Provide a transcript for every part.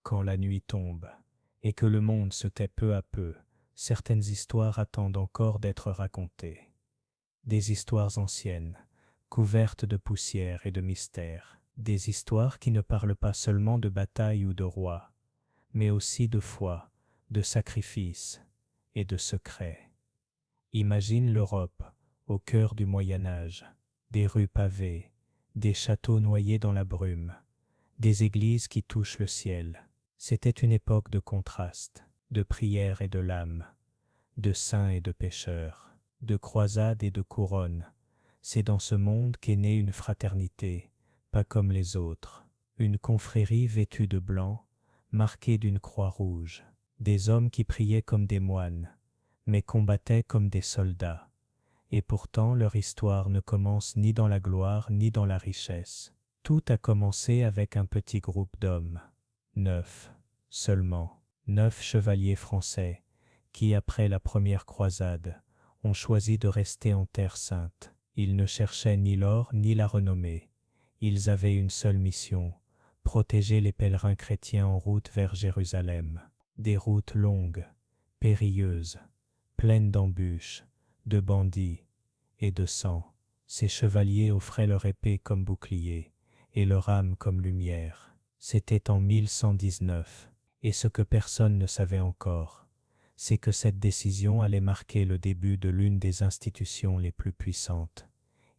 Quand la nuit tombe, et que le monde se tait peu à peu, certaines histoires attendent encore d'être racontées. Des histoires anciennes, couvertes de poussière et de mystère. Des histoires qui ne parlent pas seulement de bataille ou de rois, mais aussi de foi, de sacrifice et de secrets. Imagine l'Europe, au cœur du Moyen Âge, des rues pavées, des châteaux noyés dans la brume, des églises qui touchent le ciel. C'était une époque de contraste, de prière et de larmes, de saints et de pécheurs, de croisades et de couronnes. C'est dans ce monde qu'est née une fraternité, pas comme les autres, une confrérie vêtue de blanc, marquée d'une croix rouge, des hommes qui priaient comme des moines, mais combattaient comme des soldats. Et pourtant leur histoire ne commence ni dans la gloire ni dans la richesse. Tout a commencé avec un petit groupe d'hommes, 9 seulement, 9 chevaliers français, qui après la première croisade, ont choisi de rester en Terre Sainte. Ils ne cherchaient ni l'or ni la renommée. Ils avaient une seule mission, protéger les pèlerins chrétiens en route vers Jérusalem. Des routes longues, périlleuses, pleines d'embûches, de bandits et de sang. Ces chevaliers offraient leur épée comme bouclier et leur âme comme lumière. C'était en 1119, et ce que personne ne savait encore, c'est que cette décision allait marquer le début de l'une des institutions les plus puissantes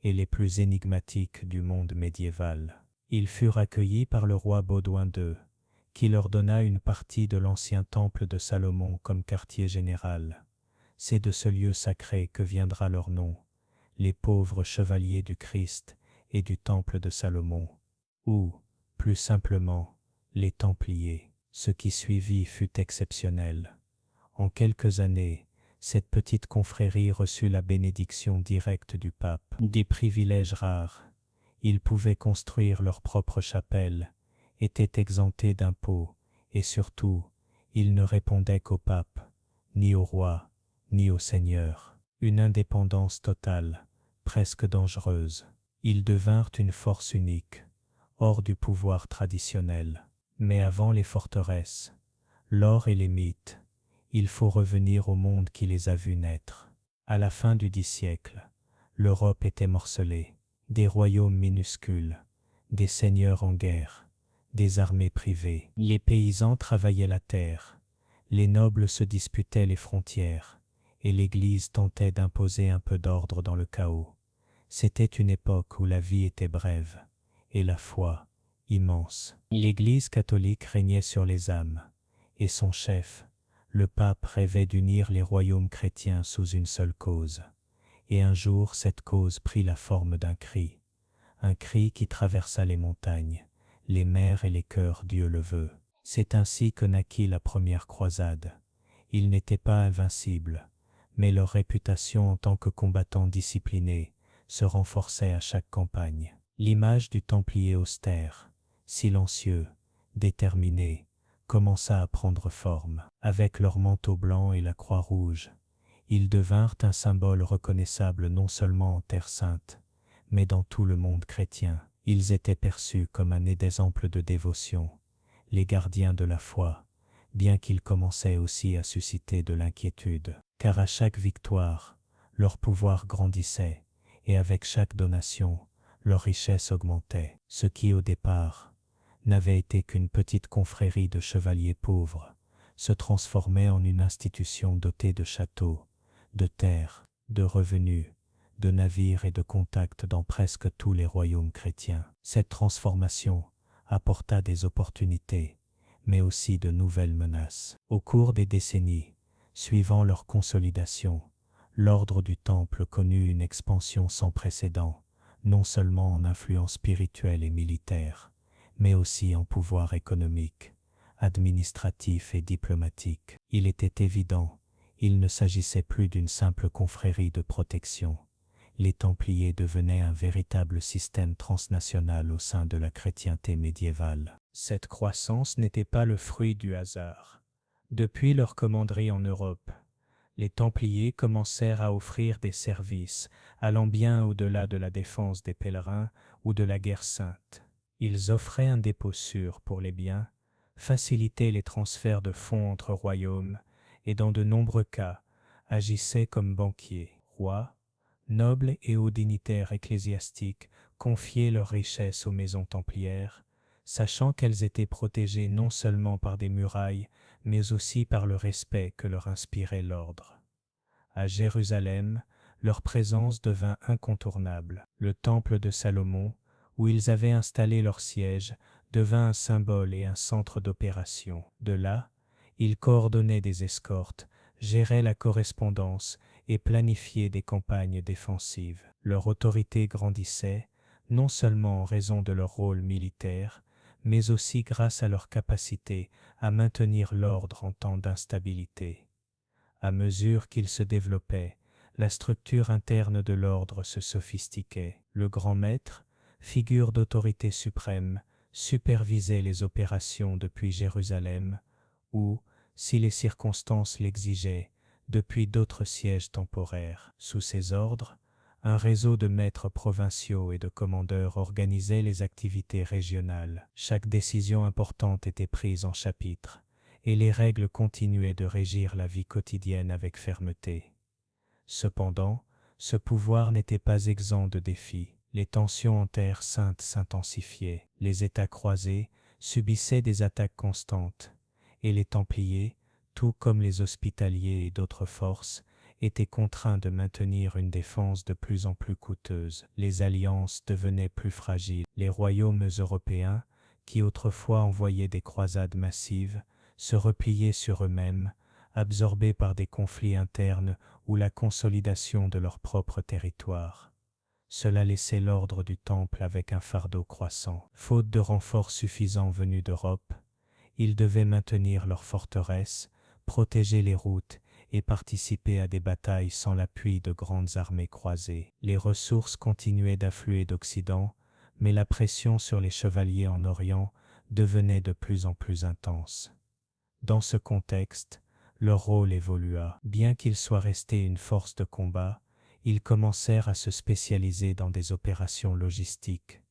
et les plus énigmatiques du monde médiéval. Ils furent accueillis par le roi Baudouin II, qui leur donna une partie de l'ancien temple de Salomon comme quartier général. C'est de ce lieu sacré que viendra leur nom, les pauvres chevaliers du Christ et du temple de Salomon, ou, plus simplement, les Templiers. Ce qui suivit fut exceptionnel. En quelques années, cette petite confrérie reçut la bénédiction directe du pape. Des privilèges rares. Ils pouvaient construire leur propre chapelle, étaient exemptés d'impôts, et surtout, ils ne répondaient qu'au pape, ni au roi, ni au seigneur. Une indépendance totale, presque dangereuse. Ils devinrent une force unique, hors du pouvoir traditionnel. Mais avant les forteresses, l'or et les mythes, il faut revenir au monde qui les a vus naître. À la fin du X siècle, l'Europe était morcelée, des royaumes minuscules, des seigneurs en guerre, des armées privées. Les paysans travaillaient la terre, les nobles se disputaient les frontières, et l'Église tentait d'imposer un peu d'ordre dans le chaos. C'était une époque où la vie était brève, et la foi immense. L'Église catholique régnait sur les âmes, et son chef, le pape, rêvait d'unir les royaumes chrétiens sous une seule cause. Et un jour, cette cause prit la forme d'un cri, un cri qui traversa les montagnes, les mers et les cœurs, Dieu le veut. C'est ainsi que naquit la première croisade. Ils n'étaient pas invincibles, mais leur réputation en tant que combattants disciplinés se renforçait à chaque campagne. L'image du Templier austère, silencieux, déterminé, commença à prendre forme. Avec leur manteau blanc et la croix rouge, ils devinrent un symbole reconnaissable non seulement en Terre Sainte, mais dans tout le monde chrétien. Ils étaient perçus comme un exemple de dévotion, les gardiens de la foi, bien qu'ils commençaient aussi à susciter de l'inquiétude, car à chaque victoire, leur pouvoir grandissait, et avec chaque donation, leur richesse augmentait. Ce qui au départ n'avait été qu'une petite confrérie de chevaliers pauvres, se transformait en une institution dotée de châteaux, de terres, de revenus, de navires et de contacts dans presque tous les royaumes chrétiens. Cette transformation apporta des opportunités, mais aussi de nouvelles menaces. Au cours des décennies, suivant leur consolidation, l'ordre du Temple connut une expansion sans précédent, non seulement en influence spirituelle et militaire, mais aussi en pouvoir économique, administratif et diplomatique. Il était évident, il ne s'agissait plus d'une simple confrérie de protection. Les Templiers devenaient un véritable système transnational au sein de la chrétienté médiévale. Cette croissance n'était pas le fruit du hasard. Depuis leur commanderie en Europe, les Templiers commencèrent à offrir des services allant bien au-delà de la défense des pèlerins ou de la guerre sainte. Ils offraient un dépôt sûr pour les biens, facilitaient les transferts de fonds entre royaumes et dans de nombreux cas agissaient comme banquiers. Rois, nobles et hauts dignitaires ecclésiastiques confiaient leurs richesses aux maisons templières, sachant qu'elles étaient protégées non seulement par des murailles, mais aussi par le respect que leur inspirait l'ordre. À Jérusalem, leur présence devint incontournable. Le temple de Salomon, où ils avaient installé leur siège, devint un symbole et un centre d'opération. De là, ils coordonnaient des escortes, géraient la correspondance et planifiaient des campagnes défensives. Leur autorité grandissait, non seulement en raison de leur rôle militaire, mais aussi grâce à leur capacité à maintenir l'ordre en temps d'instabilité. À mesure qu'il se développait, la structure interne de l'ordre se sophistiquait. Le grand maître, figure d'autorité suprême, supervisait les opérations depuis Jérusalem ou, si les circonstances l'exigeaient, depuis d'autres sièges temporaires. Sous ses ordres, un réseau de maîtres provinciaux et de commandeurs organisait les activités régionales. Chaque décision importante était prise en chapitre, et les règles continuaient de régir la vie quotidienne avec fermeté. Cependant, ce pouvoir n'était pas exempt de défis. Les tensions en Terre sainte s'intensifiaient, les États croisés subissaient des attaques constantes, et les Templiers, tout comme les Hospitaliers et d'autres forces, étaient contraints de maintenir une défense de plus en plus coûteuse. Les alliances devenaient plus fragiles. Les royaumes européens, qui autrefois envoyaient des croisades massives, se repliaient sur eux-mêmes, absorbés par des conflits internes ou la consolidation de leur propre territoire. Cela laissait l'ordre du Temple avec un fardeau croissant. Faute de renforts suffisants venus d'Europe, ils devaient maintenir leurs forteresses, protéger les routes et participer à des batailles sans l'appui de grandes armées croisées. Les ressources continuaient d'affluer d'Occident, mais la pression sur les chevaliers en Orient devenait de plus en plus intense. Dans ce contexte, leur rôle évolua. Bien qu'ils soient restés une force de combat, ils commencèrent à se spécialiser dans des opérations logistiques,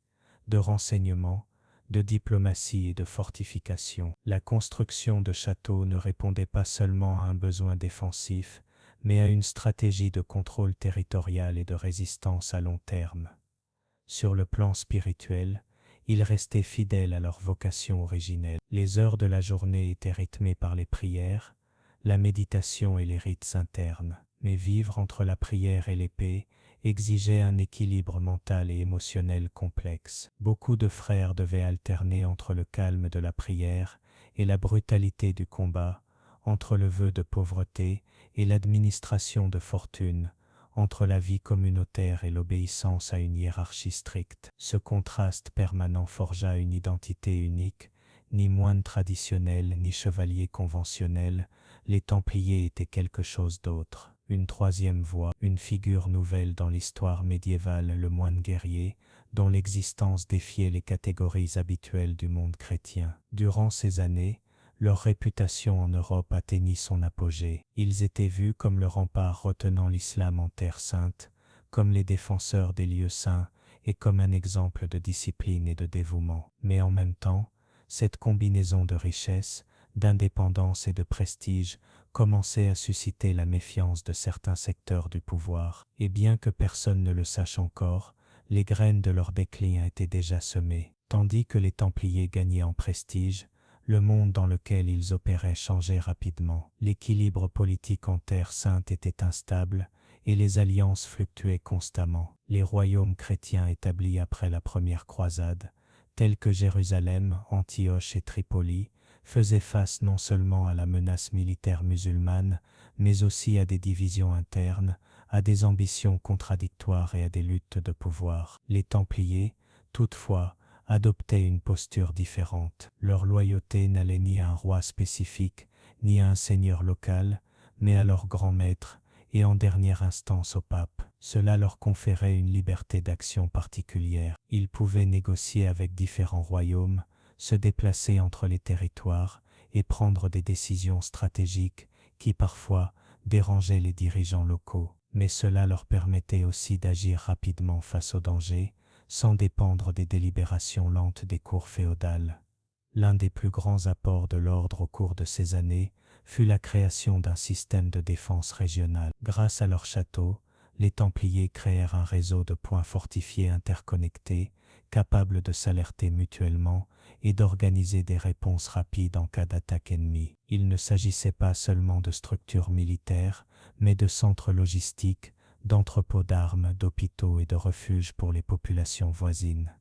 de renseignement, de diplomatie et de fortification. La construction de châteaux ne répondait pas seulement à un besoin défensif, mais à une stratégie de contrôle territorial et de résistance à long terme. Sur le plan spirituel, ils restaient fidèles à leur vocation originelle. Les heures de la journée étaient rythmées par les prières, la méditation et les rites internes. Mais vivre entre la prière et l'épée exigeait un équilibre mental et émotionnel complexe. Beaucoup de frères devaient alterner entre le calme de la prière et la brutalité du combat, entre le vœu de pauvreté et l'administration de fortune, entre la vie communautaire et l'obéissance à une hiérarchie stricte. Ce contraste permanent forgea une identité unique, ni moine traditionnel, ni chevalier conventionnel, les Templiers étaient quelque chose d'autre. Une troisième voie, une figure nouvelle dans l'histoire médiévale, le moine guerrier, dont l'existence défiait les catégories habituelles du monde chrétien. Durant ces années, leur réputation en Europe atteignit son apogée. Ils étaient vus comme le rempart retenant l'islam en Terre sainte, comme les défenseurs des lieux saints et comme un exemple de discipline et de dévouement. Mais en même temps, cette combinaison de richesse, d'indépendance et de prestige commençait à susciter la méfiance de certains secteurs du pouvoir. Et bien que personne ne le sache encore, les graines de leur déclin étaient déjà semées. Tandis que les Templiers gagnaient en prestige, le monde dans lequel ils opéraient changeait rapidement. L'équilibre politique en Terre sainte était instable et les alliances fluctuaient constamment. Les royaumes chrétiens établis après la première croisade, tels que Jérusalem, Antioche et Tripoli, faisaient face non seulement à la menace militaire musulmane, mais aussi à des divisions internes, à des ambitions contradictoires et à des luttes de pouvoir. Les Templiers, toutefois, adoptaient une posture différente. Leur loyauté n'allait ni à un roi spécifique, ni à un seigneur local, mais à leur grand maître, et en dernière instance au pape. Cela leur conférait une liberté d'action particulière. Ils pouvaient négocier avec différents royaumes, se déplacer entre les territoires et prendre des décisions stratégiques qui parfois dérangeaient les dirigeants locaux. Mais cela leur permettait aussi d'agir rapidement face aux dangers, sans dépendre des délibérations lentes des cours féodales. L'un des plus grands apports de l'ordre au cours de ces années fut la création d'un système de défense régionale. Grâce à leur château, les Templiers créèrent un réseau de points fortifiés interconnectés, capables de s'alerter mutuellement et d'organiser des réponses rapides en cas d'attaque ennemie. Il ne s'agissait pas seulement de structures militaires, mais de centres logistiques, d'entrepôts d'armes, d'hôpitaux et de refuges pour les populations voisines.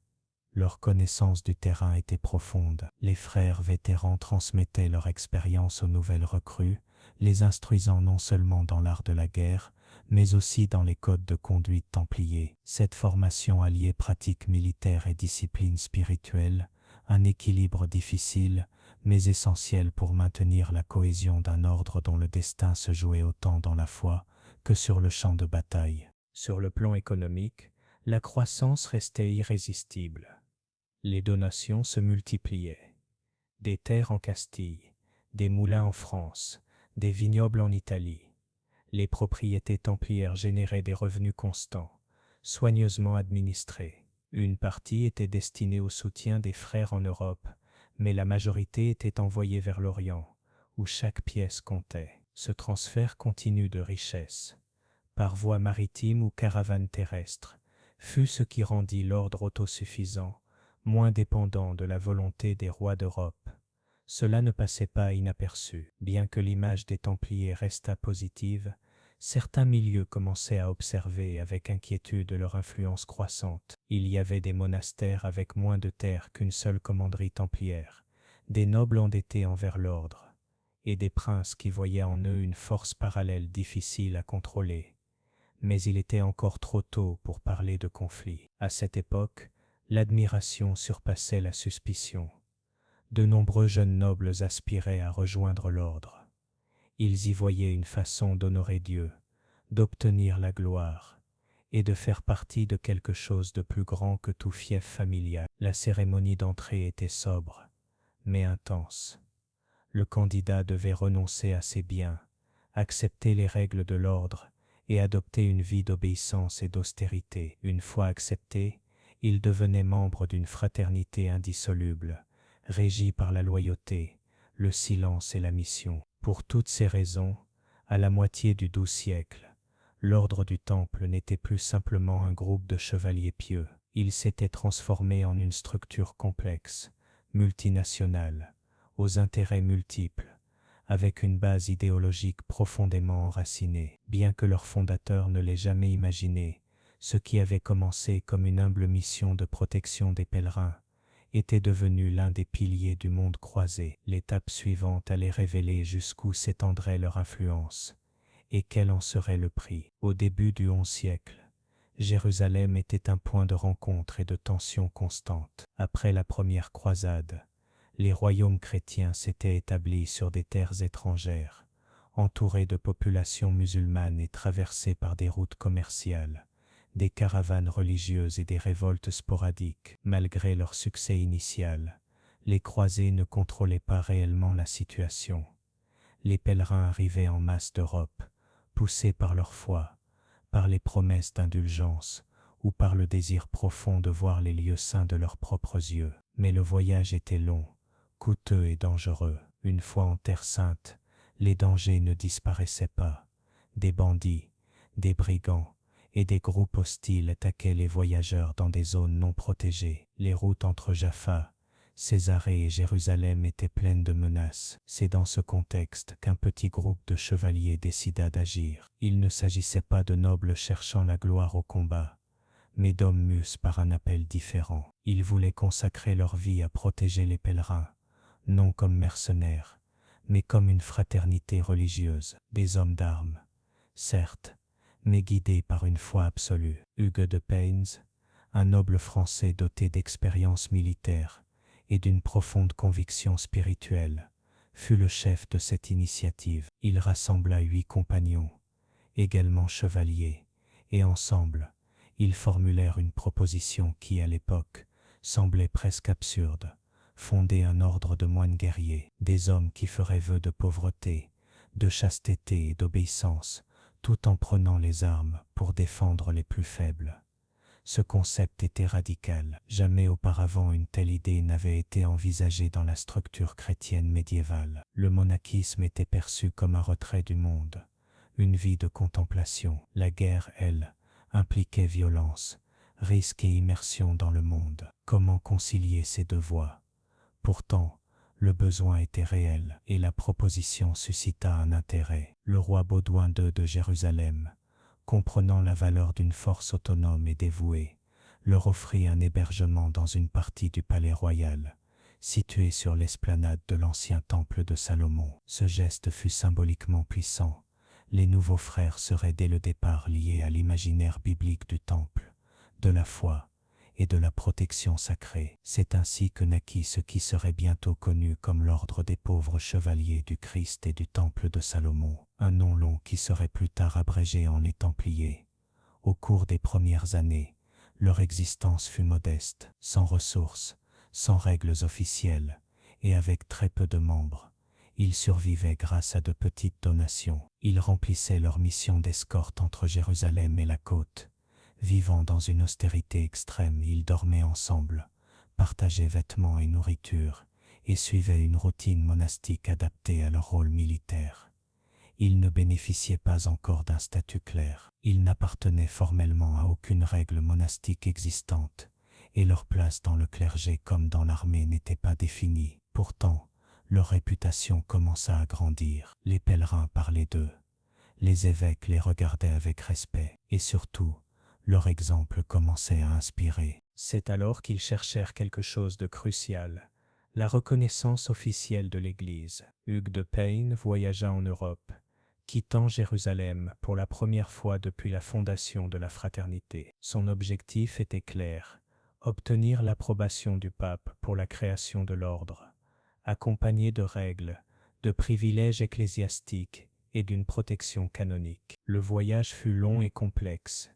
Leur connaissance du terrain était profonde. Les frères vétérans transmettaient leur expérience aux nouvelles recrues, les instruisant non seulement dans l'art de la guerre, mais aussi dans les codes de conduite templiers. Cette formation alliait pratique militaire et discipline spirituelle, un équilibre difficile, mais essentiel pour maintenir la cohésion d'un ordre dont le destin se jouait autant dans la foi que sur le champ de bataille. Sur le plan économique, la croissance restait irrésistible. Les donations se multipliaient. Des terres en Castille, des moulins en France, des vignobles en Italie. Les propriétés templières généraient des revenus constants, soigneusement administrés. Une partie était destinée au soutien des frères en Europe, mais la majorité était envoyée vers l'Orient, où chaque pièce comptait. Ce transfert continu de richesses, par voie maritime ou caravane terrestre, fut ce qui rendit l'ordre autosuffisant, moins dépendant de la volonté des rois d'Europe. Cela ne passait pas inaperçu. Bien que l'image des Templiers restât positive, certains milieux commençaient à observer avec inquiétude leur influence croissante. Il y avait des monastères avec moins de terres qu'une seule commanderie templière, des nobles endettés envers l'ordre, et des princes qui voyaient en eux une force parallèle difficile à contrôler. Mais il était encore trop tôt pour parler de conflit. À cette époque, l'admiration surpassait la suspicion. De nombreux jeunes nobles aspiraient à rejoindre l'ordre. Ils y voyaient une façon d'honorer Dieu, d'obtenir la gloire et de faire partie de quelque chose de plus grand que tout fief familial. La cérémonie d'entrée était sobre, mais intense. Le candidat devait renoncer à ses biens, accepter les règles de l'ordre et adopter une vie d'obéissance et d'austérité. Une fois accepté, il devenait membre d'une fraternité indissoluble, régie par la loyauté, le silence et la mission. Pour toutes ces raisons, à la moitié du XIIe siècle, l'ordre du Temple n'était plus simplement un groupe de chevaliers pieux. Il s'était transformé en une structure complexe, multinationale, aux intérêts multiples, avec une base idéologique profondément enracinée. Bien que leur fondateur ne l'ait jamais imaginé, ce qui avait commencé comme une humble mission de protection des pèlerins était devenu l'un des piliers du monde croisé. L'étape suivante allait révéler jusqu'où s'étendrait leur influence et quel en serait le prix. Au début du XIe siècle, Jérusalem était un point de rencontre et de tension constante. Après la première croisade, les royaumes chrétiens s'étaient établis sur des terres étrangères, entourés de populations musulmanes et traversés par des routes commerciales, des caravanes religieuses et des révoltes sporadiques. Malgré leur succès initial, les croisés ne contrôlaient pas réellement la situation. Les pèlerins arrivaient en masse d'Europe, poussés par leur foi, par les promesses d'indulgence ou par le désir profond de voir les lieux saints de leurs propres yeux. Mais le voyage était long, coûteux et dangereux. Une fois en Terre Sainte, les dangers ne disparaissaient pas. Des bandits, des brigands et des groupes hostiles attaquaient les voyageurs dans des zones non protégées. Les routes entre Jaffa, Césarée et Jérusalem étaient pleines de menaces. C'est dans ce contexte qu'un petit groupe de chevaliers décida d'agir. Il ne s'agissait pas de nobles cherchant la gloire au combat, mais d'hommes mus par un appel différent. Ils voulaient consacrer leur vie à protéger les pèlerins, non comme mercenaires, mais comme une fraternité religieuse. Des hommes d'armes, certes, mais guidés par une foi absolue. Hugues de Payns, un noble français doté d'expérience militaire et d'une profonde conviction spirituelle, fut le chef de cette initiative. Il rassembla 8 compagnons, également chevaliers, et ensemble, ils formulèrent une proposition qui, à l'époque, semblait presque absurde: fonder un ordre de moines guerriers, des hommes qui feraient vœu de pauvreté, de chasteté et d'obéissance, tout en prenant les armes pour défendre les plus faibles. Ce concept était radical. Jamais auparavant une telle idée n'avait été envisagée dans la structure chrétienne médiévale. Le monachisme était perçu comme un retrait du monde, une vie de contemplation. La guerre, elle, impliquait violence, risque et immersion dans le monde. Comment concilier ces deux voies? Pourtant, le besoin était réel et la proposition suscita un intérêt. Le roi Baudouin II de Jérusalem, comprenant la valeur d'une force autonome et dévouée, leur offrit un hébergement dans une partie du palais royal, situé sur l'esplanade de l'ancien temple de Salomon. Ce geste fut symboliquement puissant. Les nouveaux frères seraient dès le départ liés à l'imaginaire biblique du temple, de la foi et de la protection sacrée. C'est ainsi que naquit ce qui serait bientôt connu comme l'ordre des pauvres chevaliers du Christ et du temple de Salomon, un nom long qui serait plus tard abrégé en les Templiers. Au cours des premières années, leur existence fut modeste, sans ressources, sans règles officielles, et avec très peu de membres. Ils survivaient grâce à de petites donations. Ils remplissaient leur mission d'escorte entre Jérusalem et la côte. Vivant dans une austérité extrême, ils dormaient ensemble, partageaient vêtements et nourriture, et suivaient une routine monastique adaptée à leur rôle militaire. Ils ne bénéficiaient pas encore d'un statut clair. Ils n'appartenaient formellement à aucune règle monastique existante, et leur place dans le clergé comme dans l'armée n'était pas définie. Pourtant, leur réputation commença à grandir. Les pèlerins parlaient d'eux. Les évêques les regardaient avec respect, et surtout, leur exemple commençait à inspirer. C'est alors qu'ils cherchèrent quelque chose de crucial, la reconnaissance officielle de l'Église. Hugues de Payne voyagea en Europe, quittant Jérusalem pour la première fois depuis la fondation de la fraternité. Son objectif était clair, obtenir l'approbation du pape pour la création de l'ordre, accompagné de règles, de privilèges ecclésiastiques et d'une protection canonique. Le voyage fut long et complexe,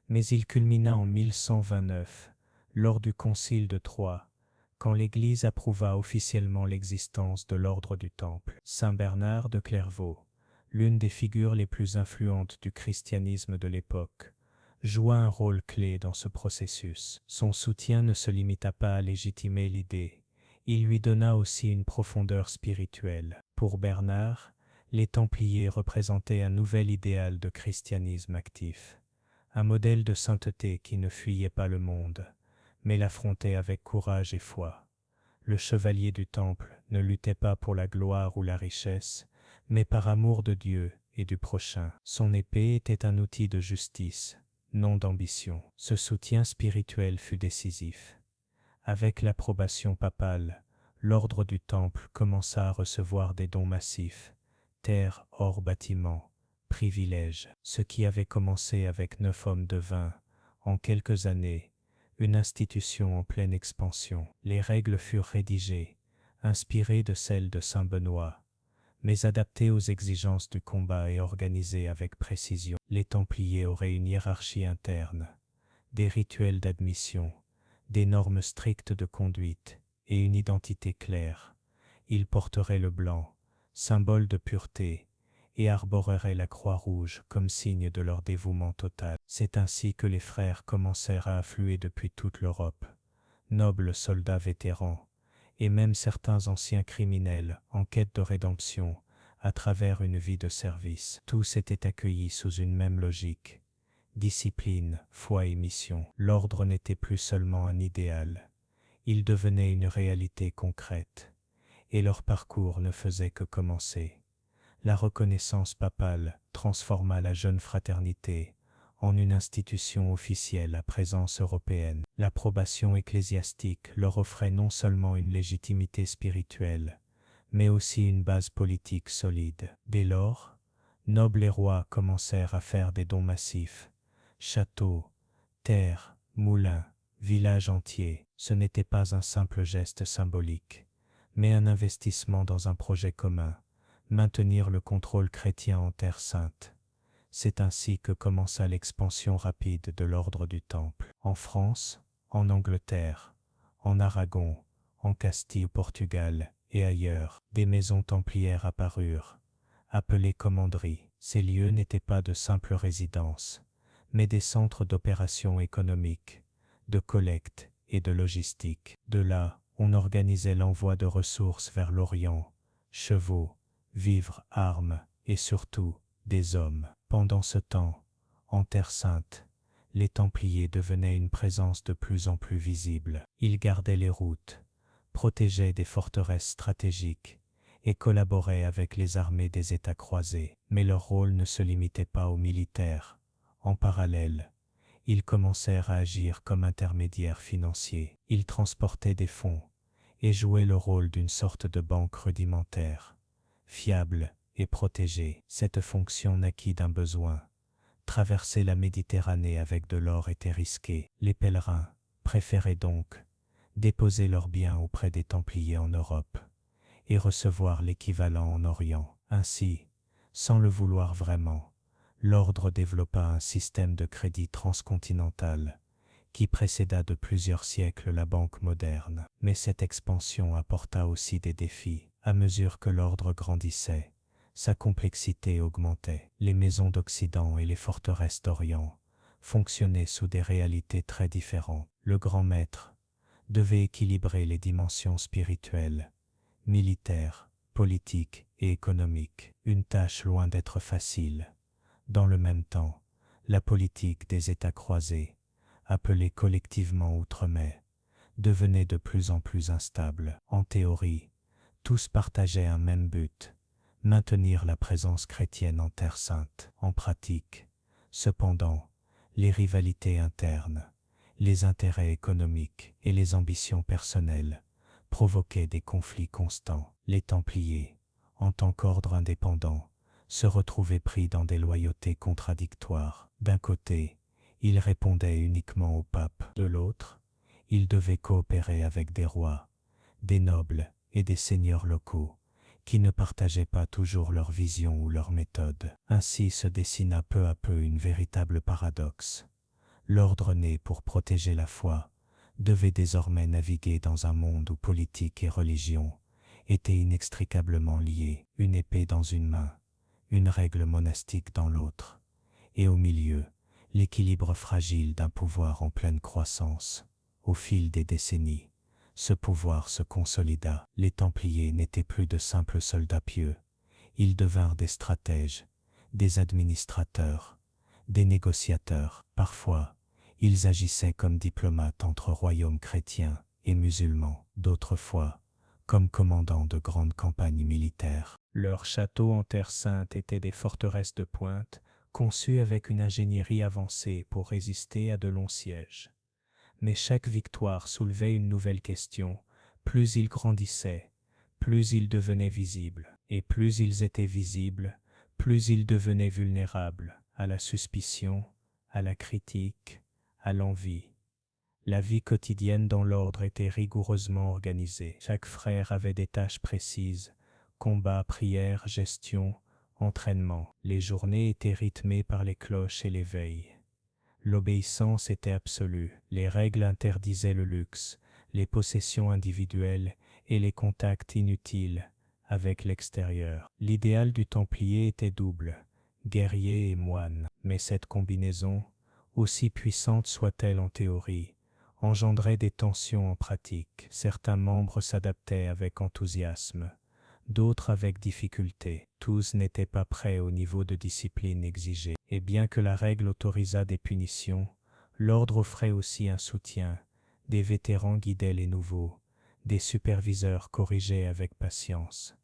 mais il culmina en 1129, lors du Concile de Troyes, quand l'Église approuva officiellement l'existence de l'ordre du Temple. Saint Bernard de Clairvaux, l'une des figures les plus influentes du christianisme de l'époque, joua un rôle clé dans ce processus. Son soutien ne se limita pas à légitimer l'idée, il lui donna aussi une profondeur spirituelle. Pour Bernard, les Templiers représentaient un nouvel idéal de christianisme actif, un modèle de sainteté qui ne fuyait pas le monde, mais l'affrontait avec courage et foi. Le chevalier du Temple ne luttait pas pour la gloire ou la richesse, mais par amour de Dieu et du prochain. Son épée était un outil de justice, non d'ambition. Ce soutien spirituel fut décisif. Avec l'approbation papale, l'ordre du Temple commença à recevoir des dons massifs, terres, or, bâtiments, privilèges. Ce qui avait commencé avec 9 hommes devint, en quelques années, une institution en pleine expansion. Les règles furent rédigées, inspirées de celles de Saint Benoît, mais adaptées aux exigences du combat et organisées avec précision. Les Templiers auraient une hiérarchie interne, des rituels d'admission, des normes strictes de conduite et une identité claire. Ils porteraient le blanc, symbole de pureté, et arboreraient la croix rouge comme signe de leur dévouement total. C'est ainsi que les frères commencèrent à affluer depuis toute l'Europe, nobles soldats vétérans, et même certains anciens criminels en quête de rédemption à travers une vie de service. Tous étaient accueillis sous une même logique. Discipline, foi et mission. L'ordre n'était plus seulement un idéal, il devenait une réalité concrète, et leur parcours ne faisait que commencer. La reconnaissance papale transforma la jeune fraternité en une institution officielle à présence européenne. L'approbation ecclésiastique leur offrait non seulement une légitimité spirituelle, mais aussi une base politique solide. Dès lors, nobles et rois commencèrent à faire des dons massifs. Châteaux, terres, moulins, villages entiers. Ce n'était pas un simple geste symbolique, mais un investissement dans un projet commun, maintenir le contrôle chrétien en Terre sainte. C'est ainsi que commença l'expansion rapide de l'ordre du Temple. En France, en Angleterre, en Aragon, en Castille, au Portugal et ailleurs, des maisons templières apparurent, appelées commanderies. Ces lieux n'étaient pas de simples résidences, mais des centres d'opérations économiques, de collecte et de logistique. De là, on organisait l'envoi de ressources vers l'Orient, chevaux, vivres, armes et surtout des hommes. Pendant ce temps, en Terre Sainte, les Templiers devenaient une présence de plus en plus visible. Ils gardaient les routes, protégeaient des forteresses stratégiques et collaboraient avec les armées des États croisés. Mais leur rôle ne se limitait pas aux militaires. En parallèle, ils commencèrent à agir comme intermédiaires financiers. Ils transportaient des fonds et jouaient le rôle d'une sorte de banque rudimentaire, fiable et protégée. Cette fonction naquit d'un besoin. Traverser la Méditerranée avec de l'or était risqué. Les pèlerins préféraient donc déposer leurs biens auprès des Templiers en Europe et recevoir l'équivalent en Orient. Ainsi, sans le vouloir vraiment, l'ordre développa un système de crédit transcontinental qui précéda de plusieurs siècles la banque moderne. Mais cette expansion apporta aussi des défis. À mesure que l'ordre grandissait, sa complexité augmentait. Les maisons d'Occident et les forteresses d'Orient fonctionnaient sous des réalités très différentes. Le grand maître devait équilibrer les dimensions spirituelles, militaires, politiques et économiques. Une tâche loin d'être facile. Dans le même temps, la politique des États croisés, appelée collectivement Outre-mer, devenait de plus en plus instable. En théorie, tous partageaient un même but: maintenir la présence chrétienne en Terre Sainte. En pratique, cependant, les rivalités internes, les intérêts économiques et les ambitions personnelles provoquaient des conflits constants. Les Templiers, en tant qu'ordre indépendant, se retrouvaient pris dans des loyautés contradictoires. D'un côté, ils répondaient uniquement au pape. De l'autre, ils devaient coopérer avec des rois, des nobles et des seigneurs locaux, qui ne partageaient pas toujours leur vision ou leur méthode. Ainsi se dessina peu à peu une véritable paradoxe. L'ordre né pour protéger la foi devait désormais naviguer dans un monde où politique et religion étaient inextricablement liées, une épée dans une main, une règle monastique dans l'autre, et au milieu, l'équilibre fragile d'un pouvoir en pleine croissance. Au fil des décennies, ce pouvoir se consolida. Les Templiers n'étaient plus de simples soldats pieux. Ils devinrent des stratèges, des administrateurs, des négociateurs. Parfois, ils agissaient comme diplomates entre royaumes chrétiens et musulmans. D'autres fois, comme commandants de grandes campagnes militaires. Leurs châteaux en Terre Sainte étaient des forteresses de pointe, conçues avec une ingénierie avancée pour résister à de longs sièges. Mais chaque victoire soulevait une nouvelle question. Plus ils grandissaient, plus ils devenaient visibles. Et plus ils étaient visibles, plus ils devenaient vulnérables à la suspicion, à la critique, à l'envie. La vie quotidienne dans l'ordre était rigoureusement organisée. Chaque frère avait des tâches précises: combat, prière, gestion, entraînement. Les journées étaient rythmées par les cloches et les veilles. L'obéissance était absolue. Les règles interdisaient le luxe, les possessions individuelles et les contacts inutiles avec l'extérieur. L'idéal du Templier était double: guerrier et moine. Mais cette combinaison, aussi puissante soit-elle en théorie, engendrait des tensions en pratique. Certains membres s'adaptaient avec enthousiasme, d'autres avec difficulté. Tous n'étaient pas prêts au niveau de discipline exigé. Et bien que la règle autorisât des punitions, l'ordre offrait aussi un soutien. Des vétérans guidaient les nouveaux, des superviseurs corrigeaient avec patience.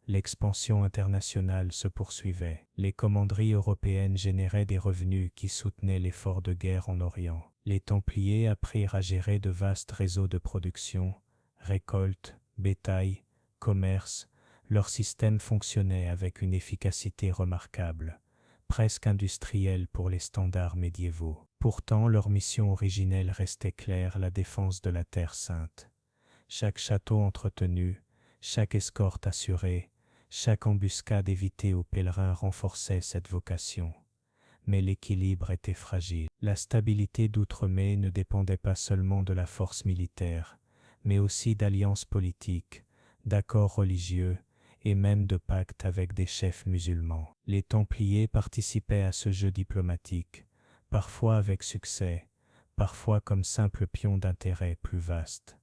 L'expansion internationale se poursuivait. Les commanderies européennes généraient des revenus qui soutenaient l'effort de guerre en Orient. Les Templiers apprirent à gérer de vastes réseaux de production, récoltes, bétail, commerce. Leur système fonctionnait avec une efficacité remarquable, presque industrielle pour les standards médiévaux. Pourtant, leur mission originelle restait claire: la défense de la Terre Sainte. Chaque château entretenu, chaque escorte assurée, chaque embuscade évitée aux pèlerins renforçait cette vocation. Mais l'équilibre était fragile. La stabilité d'Outre-mer ne dépendait pas seulement de la force militaire, mais aussi d'alliances politiques, d'accords religieux et même de pactes avec des chefs musulmans. Les Templiers participaient à ce jeu diplomatique, parfois avec succès, parfois comme simples pions d'intérêt plus vastes.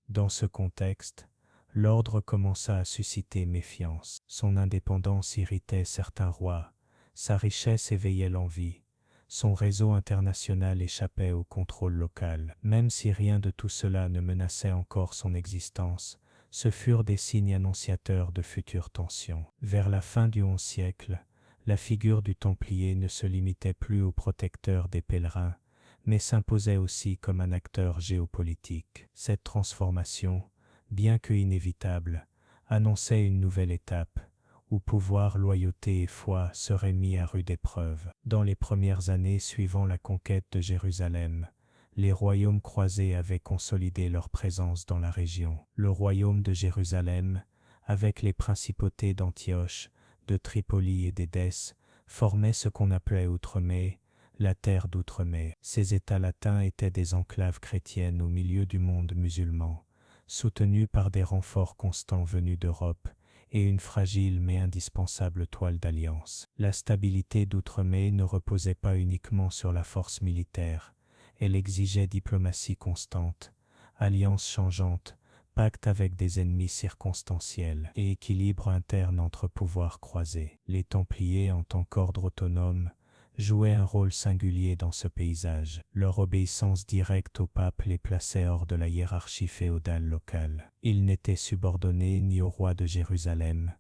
Dans ce contexte, l'ordre commença à susciter méfiance. Son indépendance irritait certains rois, sa richesse éveillait l'envie, son réseau international échappait au contrôle local. Même si rien de tout cela ne menaçait encore son existence, ce furent des signes annonciateurs de futures tensions. Vers la fin du XIe siècle, la figure du Templier ne se limitait plus au protecteur des pèlerins, mais s'imposait aussi comme un acteur géopolitique. Cette transformation, bien que inévitable, annonçait une nouvelle étape, où pouvoir, loyauté et foi seraient mis à rude épreuve. Dans les premières années suivant la conquête de Jérusalem, les royaumes croisés avaient consolidé leur présence dans la région. Le royaume de Jérusalem, avec les principautés d'Antioche, de Tripoli et d'Édesse, formait ce qu'on appelait Outre-Mer, la terre d'Outre-Mer. Ces États latins étaient des enclaves chrétiennes au milieu du monde musulman, soutenus par des renforts constants venus d'Europe et une fragile mais indispensable toile d'alliance. La stabilité d'Outre-Mer ne reposait pas uniquement sur la force militaire, elle exigeait diplomatie constante, alliances changeantes, pacte avec des ennemis circonstanciels et équilibre interne entre pouvoirs croisés. Les Templiers, en tant qu'ordre autonome, jouaient un rôle singulier dans ce paysage. Leur obéissance directe au pape les plaçait hors de la hiérarchie féodale locale. Ils n'étaient subordonnés ni au roi de Jérusalem,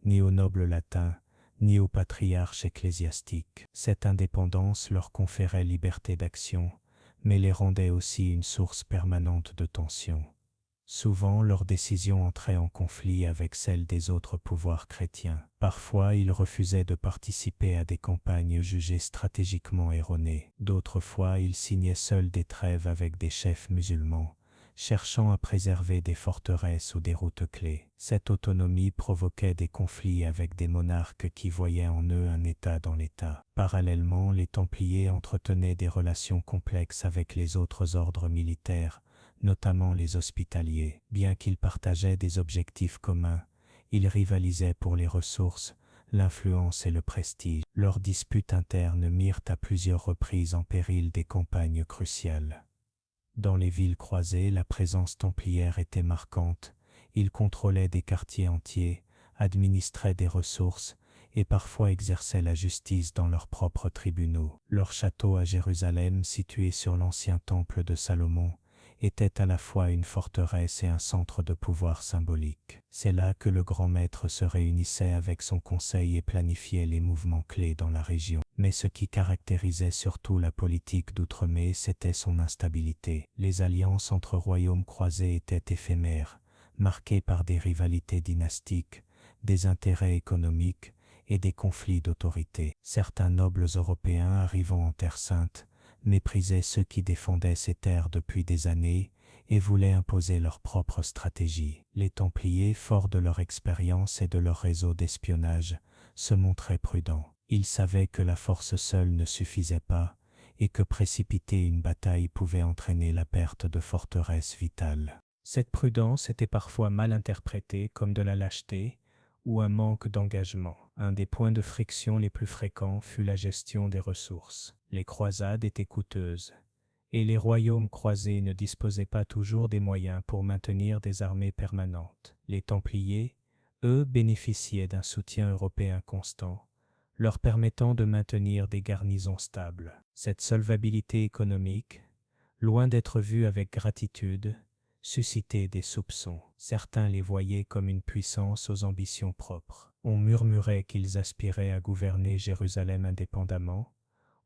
ni aux nobles latins, ni au patriarche ecclésiastique. Cette indépendance leur conférait liberté d'action, mais les rendait aussi une source permanente de tension. Souvent, leurs décisions entraient en conflit avec celles des autres pouvoirs chrétiens. Parfois, ils refusaient de participer à des campagnes jugées stratégiquement erronées. D'autres fois, ils signaient seuls des trêves avec des chefs musulmans, cherchant à préserver des forteresses ou des routes clés. Cette autonomie provoquait des conflits avec des monarques qui voyaient en eux un État dans l'État. Parallèlement, les Templiers entretenaient des relations complexes avec les autres ordres militaires, notamment les hospitaliers. Bien qu'ils partageaient des objectifs communs, ils rivalisaient pour les ressources, l'influence et le prestige. Leurs disputes internes mirent à plusieurs reprises en péril des campagnes cruciales. Dans les villes croisées, la présence templière était marquante. Ils contrôlaient des quartiers entiers, administraient des ressources et parfois exerçaient la justice dans leurs propres tribunaux. Leur château à Jérusalem, situé sur l'ancien temple de Salomon, était à la fois une forteresse et un centre de pouvoir symbolique. C'est là que le grand maître se réunissait avec son conseil et planifiait les mouvements clés dans la région. Mais ce qui caractérisait surtout la politique d'Outre-Mer, c'était son instabilité. Les alliances entre royaumes croisés étaient éphémères, marquées par des rivalités dynastiques, des intérêts économiques et des conflits d'autorité. Certains nobles européens arrivant en Terre Sainte méprisaient ceux qui défendaient ces terres depuis des années et voulaient imposer leur propre stratégie. Les Templiers, forts de leur expérience et de leur réseau d'espionnage, se montraient prudents. Ils savaient que la force seule ne suffisait pas et que précipiter une bataille pouvait entraîner la perte de forteresses vitales. Cette prudence était parfois mal interprétée comme de la lâcheté ou un manque d'engagement. Un des points de friction les plus fréquents fut la gestion des ressources. Les croisades étaient coûteuses, et les royaumes croisés ne disposaient pas toujours des moyens pour maintenir des armées permanentes. Les Templiers, eux, bénéficiaient d'un soutien européen constant, leur permettant de maintenir des garnisons stables. Cette solvabilité économique, loin d'être vue avec gratitude, suscitait des soupçons. Certains les voyaient comme une puissance aux ambitions propres. On murmurait qu'ils aspiraient à gouverner Jérusalem indépendamment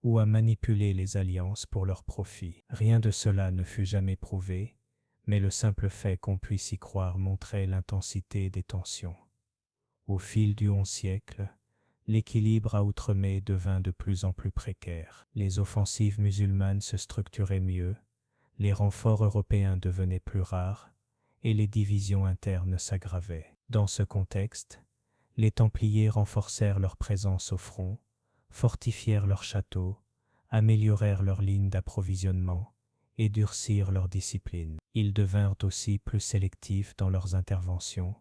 ou à manipuler les alliances pour leur profit. Rien de cela ne fut jamais prouvé, mais le simple fait qu'on puisse y croire montrait l'intensité des tensions. Au fil du XIe siècle, l'équilibre à Outre-Mer devint de plus en plus précaire. Les offensives musulmanes se structuraient mieux, les renforts européens devenaient plus rares et les divisions internes s'aggravaient. Dans ce contexte, les Templiers renforcèrent leur présence au front, fortifièrent leurs châteaux, améliorèrent leurs lignes d'approvisionnement et durcirent leur discipline. Ils devinrent aussi plus sélectifs dans leurs interventions,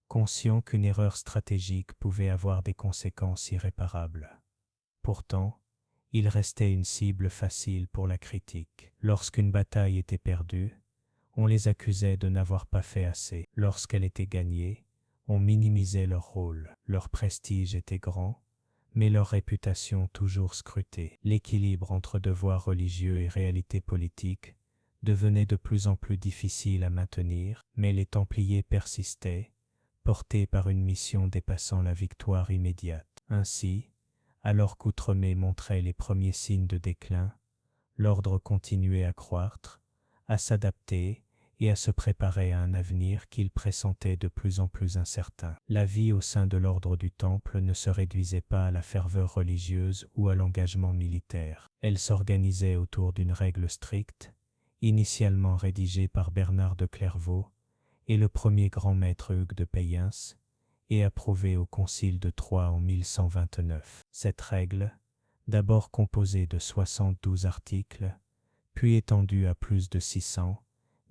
conscients qu'une erreur stratégique pouvait avoir des conséquences irréparables. Pourtant, Ils restaient une cible facile pour la critique. Lorsqu'une bataille était perdue, on les accusait de n'avoir pas fait assez. Lorsqu'elle était gagnée, on minimisait leur rôle. Leur prestige était grand, mais leur réputation toujours scrutée. L'équilibre entre devoir religieux et réalité politique devenait de plus en plus difficile à maintenir, mais les Templiers persistaient, portés par une mission dépassant la victoire immédiate. Ainsi, alors qu'Outremé montrait les premiers signes de déclin, l'ordre continuait à croître, à s'adapter et à se préparer à un avenir qu'il pressentait de plus en plus incertain. La vie au sein de l'ordre du Temple ne se réduisait pas à la ferveur religieuse ou à l'engagement militaire. Elle s'organisait autour d'une règle stricte, initialement rédigée par Bernard de Clairvaux et le premier grand maître Hugues de Payens, et approuvée au Concile de Troyes en 1129. Cette règle, d'abord composée de 72 articles, puis étendue à plus de 600,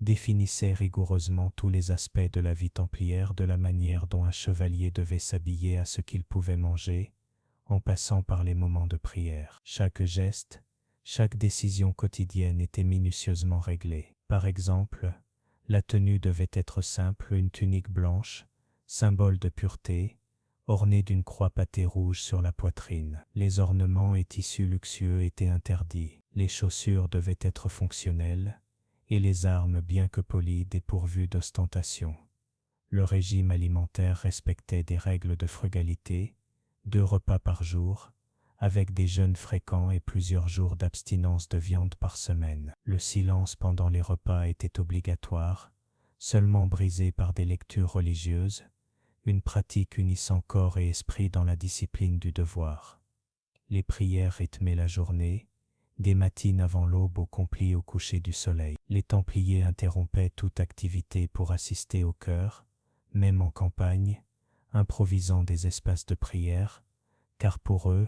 définissait rigoureusement tous les aspects de la vie templière, de la manière dont un chevalier devait s'habiller à ce qu'il pouvait manger, en passant par les moments de prière. Chaque geste, chaque décision quotidienne était minutieusement réglée. Par exemple, la tenue devait être simple, une tunique blanche, symbole de pureté, ornée d'une croix pâtée rouge sur la poitrine. Les ornements et tissus luxueux étaient interdits. Les chaussures devaient être fonctionnelles, et les armes, bien que polies, dépourvues d'ostentation. Le régime alimentaire respectait des règles de frugalité, 2 repas par jour, avec des jeûnes fréquents et plusieurs jours d'abstinence de viande par semaine. Le silence pendant les repas était obligatoire, seulement brisé par des lectures religieuses, une pratique unissant corps et esprit dans la discipline du devoir. Les prières rythmaient la journée, des matines avant l'aube au complis au coucher du soleil. Les Templiers interrompaient toute activité pour assister au chœur, même en campagne, improvisant des espaces de prière, car pour eux,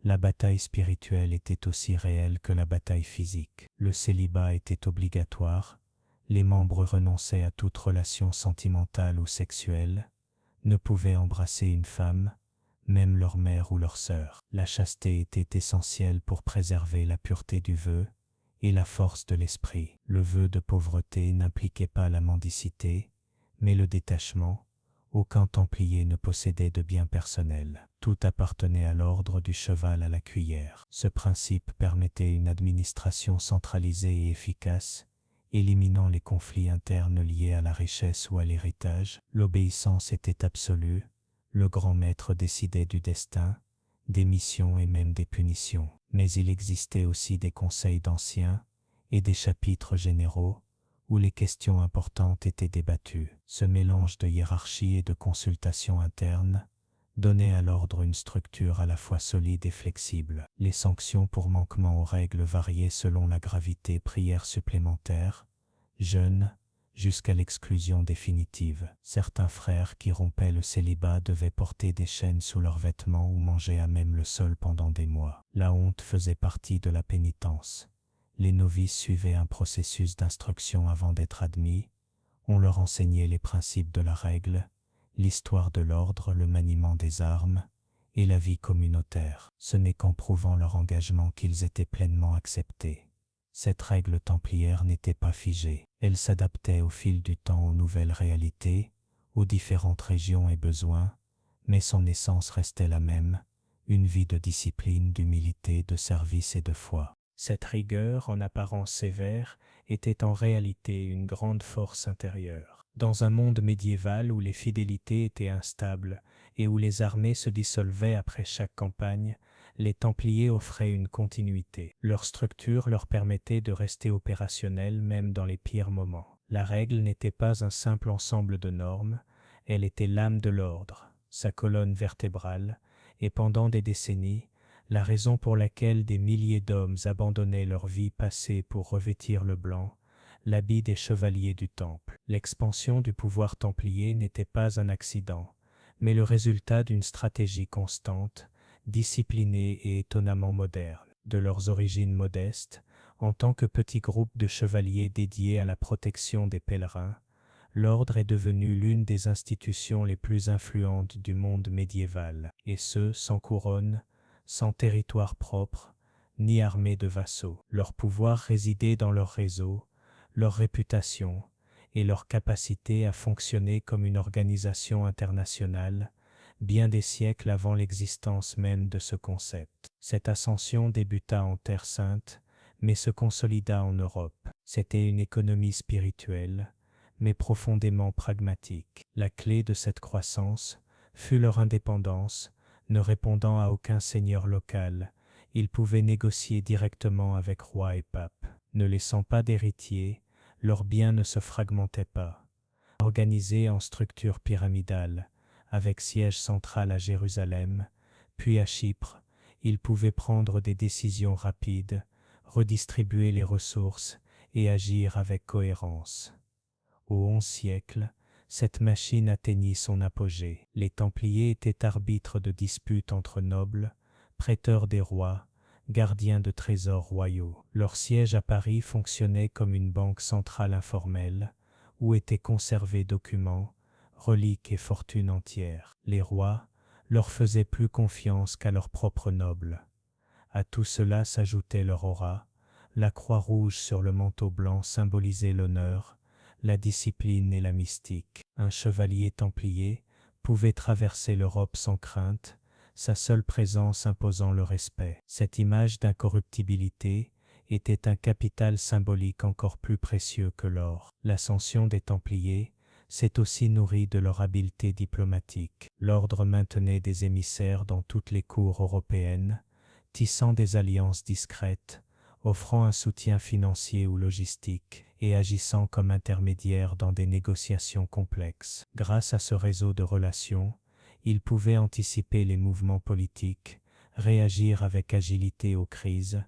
la bataille spirituelle était aussi réelle que la bataille physique. Le célibat était obligatoire, les membres renonçaient à toute relation sentimentale ou sexuelle, ne pouvaient embrasser une femme, même leur mère ou leur sœur. La chasteté était essentielle pour préserver la pureté du vœu et la force de l'esprit. Le vœu de pauvreté n'impliquait pas la mendicité, mais le détachement. Aucun Templier ne possédait de biens personnels. Tout appartenait à l'ordre du cheval à la cuillère. Ce principe permettait une administration centralisée et efficace, éliminant les conflits internes liés à la richesse ou à l'héritage. L'obéissance était absolue. Le grand maître décidait du destin, des missions et même des punitions. Mais il existait aussi des conseils d'anciens et des chapitres généraux, où les questions importantes étaient débattues. Ce mélange de hiérarchie et de consultation interne donnait à l'ordre une structure à la fois solide et flexible. Les sanctions pour manquement aux règles variaient selon la gravité, prières supplémentaires, jeûnes, jusqu'à l'exclusion définitive. Certains frères qui rompaient le célibat devaient porter des chaînes sous leurs vêtements ou manger à même le sol pendant des mois. La honte faisait partie de la pénitence. Les novices suivaient un processus d'instruction avant d'être admis. On leur enseignait les principes de la règle, l'histoire de l'ordre, le maniement des armes et la vie communautaire. Ce n'est qu'en prouvant leur engagement qu'ils étaient pleinement acceptés. Cette règle templière n'était pas figée. Elle s'adaptait au fil du temps aux nouvelles réalités, aux différentes régions et besoins, mais son essence restait la même, une vie de discipline, d'humilité, de service et de foi. Cette rigueur, en apparence sévère, était en réalité une grande force intérieure. Dans un monde médiéval où les fidélités étaient instables et où les armées se dissolvaient après chaque campagne, les Templiers offraient une continuité. Leur structure leur permettait de rester opérationnels même dans les pires moments. La règle n'était pas un simple ensemble de normes, elle était l'âme de l'ordre, sa colonne vertébrale, et pendant des décennies, la raison pour laquelle des milliers d'hommes abandonnaient leur vie passée pour revêtir le blanc, l'habit des chevaliers du Temple. L'expansion du pouvoir templier n'était pas un accident, mais le résultat d'une stratégie constante, disciplinée et étonnamment moderne. De leurs origines modestes, en tant que petit groupe de chevaliers dédiés à la protection des pèlerins, l'ordre est devenu l'une des institutions les plus influentes du monde médiéval, et ce, sans couronne, sans territoire propre, ni armée de vassaux. Leur pouvoir résidait dans leur réseau, leur réputation et leur capacité à fonctionner comme une organisation internationale, bien des siècles avant l'existence même de ce concept. Cette ascension débuta en Terre Sainte, mais se consolida en Europe. C'était une économie spirituelle, mais profondément pragmatique. La clé de cette croissance fut leur indépendance, ne répondant à aucun seigneur local. Ils pouvaient négocier directement avec roi et pape. Ne laissant pas d'héritiers, leurs biens ne se fragmentaient pas. Organisés en structure pyramidale, avec siège central à Jérusalem, puis à Chypre, ils pouvaient prendre des décisions rapides, redistribuer les ressources et agir avec cohérence. Au XIe siècle, cette machine atteignit son apogée. Les Templiers étaient arbitres de disputes entre nobles, prêteurs des rois, gardiens de trésors royaux. Leur siège à Paris fonctionnait comme une banque centrale informelle, où étaient conservés documents, reliques et fortunes entières. Les rois leur faisaient plus confiance qu'à leurs propres nobles. À tout cela s'ajoutait leur aura. La croix rouge sur le manteau blanc symbolisait l'honneur, la discipline et la mystique. Un chevalier templier pouvait traverser l'Europe sans crainte, sa seule présence imposant le respect. Cette image d'incorruptibilité était un capital symbolique encore plus précieux que l'or. L'ascension des Templiers s'est aussi nourrie de leur habileté diplomatique. L'ordre maintenait des émissaires dans toutes les cours européennes, tissant des alliances discrètes, offrant un soutien financier ou logistique et agissant comme intermédiaire dans des négociations complexes. Grâce à ce réseau de relations, ils pouvaient anticiper les mouvements politiques, réagir avec agilité aux crises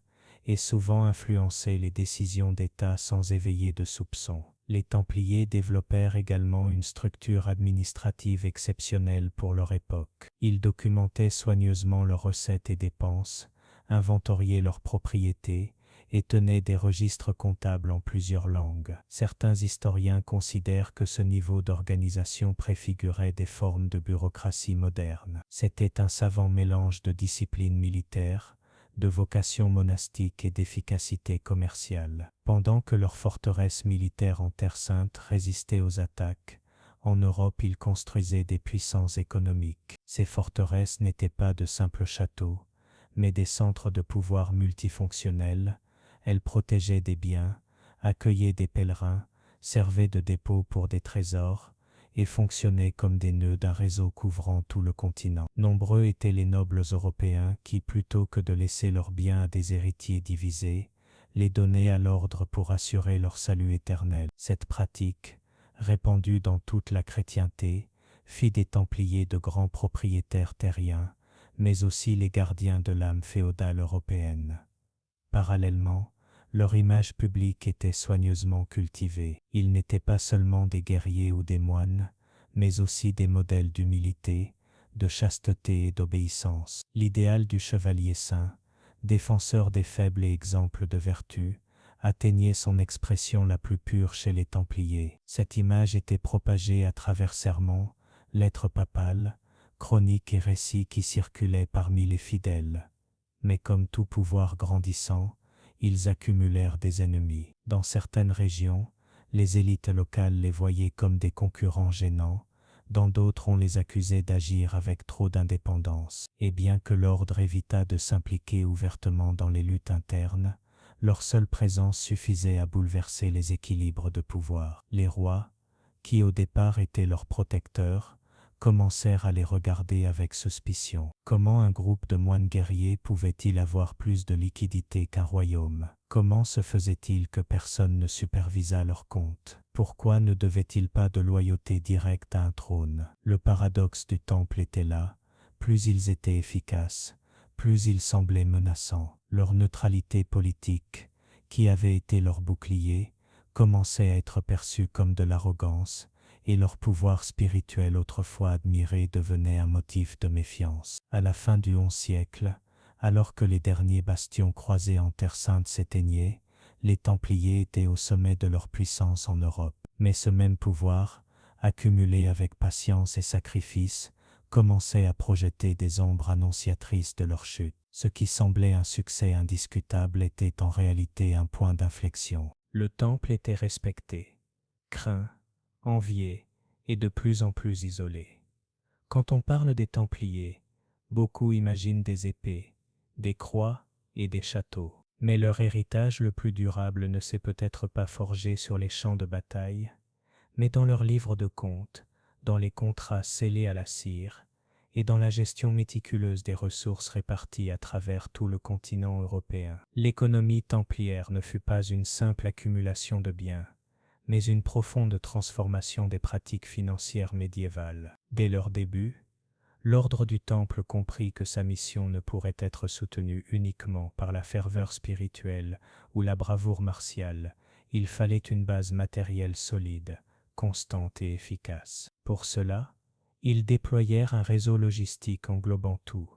et souvent influencer les décisions d'État sans éveiller de soupçons. Les Templiers développèrent également une structure administrative exceptionnelle pour leur époque. Ils documentaient soigneusement leurs recettes et dépenses, inventoriaient leurs propriétés et tenaient des registres comptables en plusieurs langues. Certains historiens considèrent que ce niveau d'organisation préfigurait des formes de bureaucratie moderne. C'était un savant mélange de discipline militaire, de vocation monastique et d'efficacité commerciale. Pendant que leurs forteresses militaires en Terre Sainte résistaient aux attaques, en Europe ils construisaient des puissances économiques. Ces forteresses n'étaient pas de simples châteaux, mais des centres de pouvoir multifonctionnels. Elles protégeaient des biens, accueillaient des pèlerins, servaient de dépôt pour des trésors, et fonctionnaient comme des nœuds d'un réseau couvrant tout le continent. Nombreux étaient les nobles européens qui, plutôt que de laisser leurs biens à des héritiers divisés, les donnaient à l'ordre pour assurer leur salut éternel. Cette pratique, répandue dans toute la chrétienté, fit des Templiers de grands propriétaires terriens, mais aussi les gardiens de l'âme féodale européenne. Parallèlement, leur image publique était soigneusement cultivée. Ils n'étaient pas seulement des guerriers ou des moines, mais aussi des modèles d'humilité, de chasteté et d'obéissance. L'idéal du chevalier saint, défenseur des faibles et exemple de vertu, atteignait son expression la plus pure chez les Templiers. Cette image était propagée à travers sermons, lettres papales, chroniques et récits qui circulaient parmi les fidèles. Mais comme tout pouvoir grandissant, ils accumulèrent des ennemis. Dans certaines régions, les élites locales les voyaient comme des concurrents gênants, dans d'autres on les accusait d'agir avec trop d'indépendance. Et bien que l'ordre évita de s'impliquer ouvertement dans les luttes internes, leur seule présence suffisait à bouleverser les équilibres de pouvoir. Les rois, qui au départ étaient leurs protecteurs, commencèrent à les regarder avec suspicion. Comment un groupe de moines guerriers pouvait-il avoir plus de liquidité qu'un royaume? Comment se faisait-il que personne ne supervisât leurs comptes? Pourquoi ne devaient-ils pas de loyauté directe à un trône? Le paradoxe du temple était là. Plus ils étaient efficaces, plus ils semblaient menaçants. Leur neutralité politique, qui avait été leur bouclier, commençait à être perçue comme de l'arrogance, et leur pouvoir spirituel autrefois admiré devenait un motif de méfiance. À la fin du XIe siècle, alors que les derniers bastions croisés en Terre Sainte s'éteignaient, les Templiers étaient au sommet de leur puissance en Europe. Mais ce même pouvoir, accumulé avec patience et sacrifice, commençait à projeter des ombres annonciatrices de leur chute. Ce qui semblait un succès indiscutable était en réalité un point d'inflexion. Le temple était respecté, craint, envié et de plus en plus isolé. Quand on parle des Templiers, beaucoup imaginent des épées, des croix et des châteaux. Mais leur héritage le plus durable ne s'est peut-être pas forgé sur les champs de bataille, mais dans leurs livres de comptes, dans les contrats scellés à la cire, et dans la gestion méticuleuse des ressources réparties à travers tout le continent européen. L'économie templière ne fut pas une simple accumulation de biens, mais une profonde transformation des pratiques financières médiévales. Dès leur début, l'ordre du Temple comprit que sa mission ne pourrait être soutenue uniquement par la ferveur spirituelle ou la bravoure martiale. Il fallait une base matérielle solide, constante et efficace. Pour cela, ils déployèrent un réseau logistique englobant tout,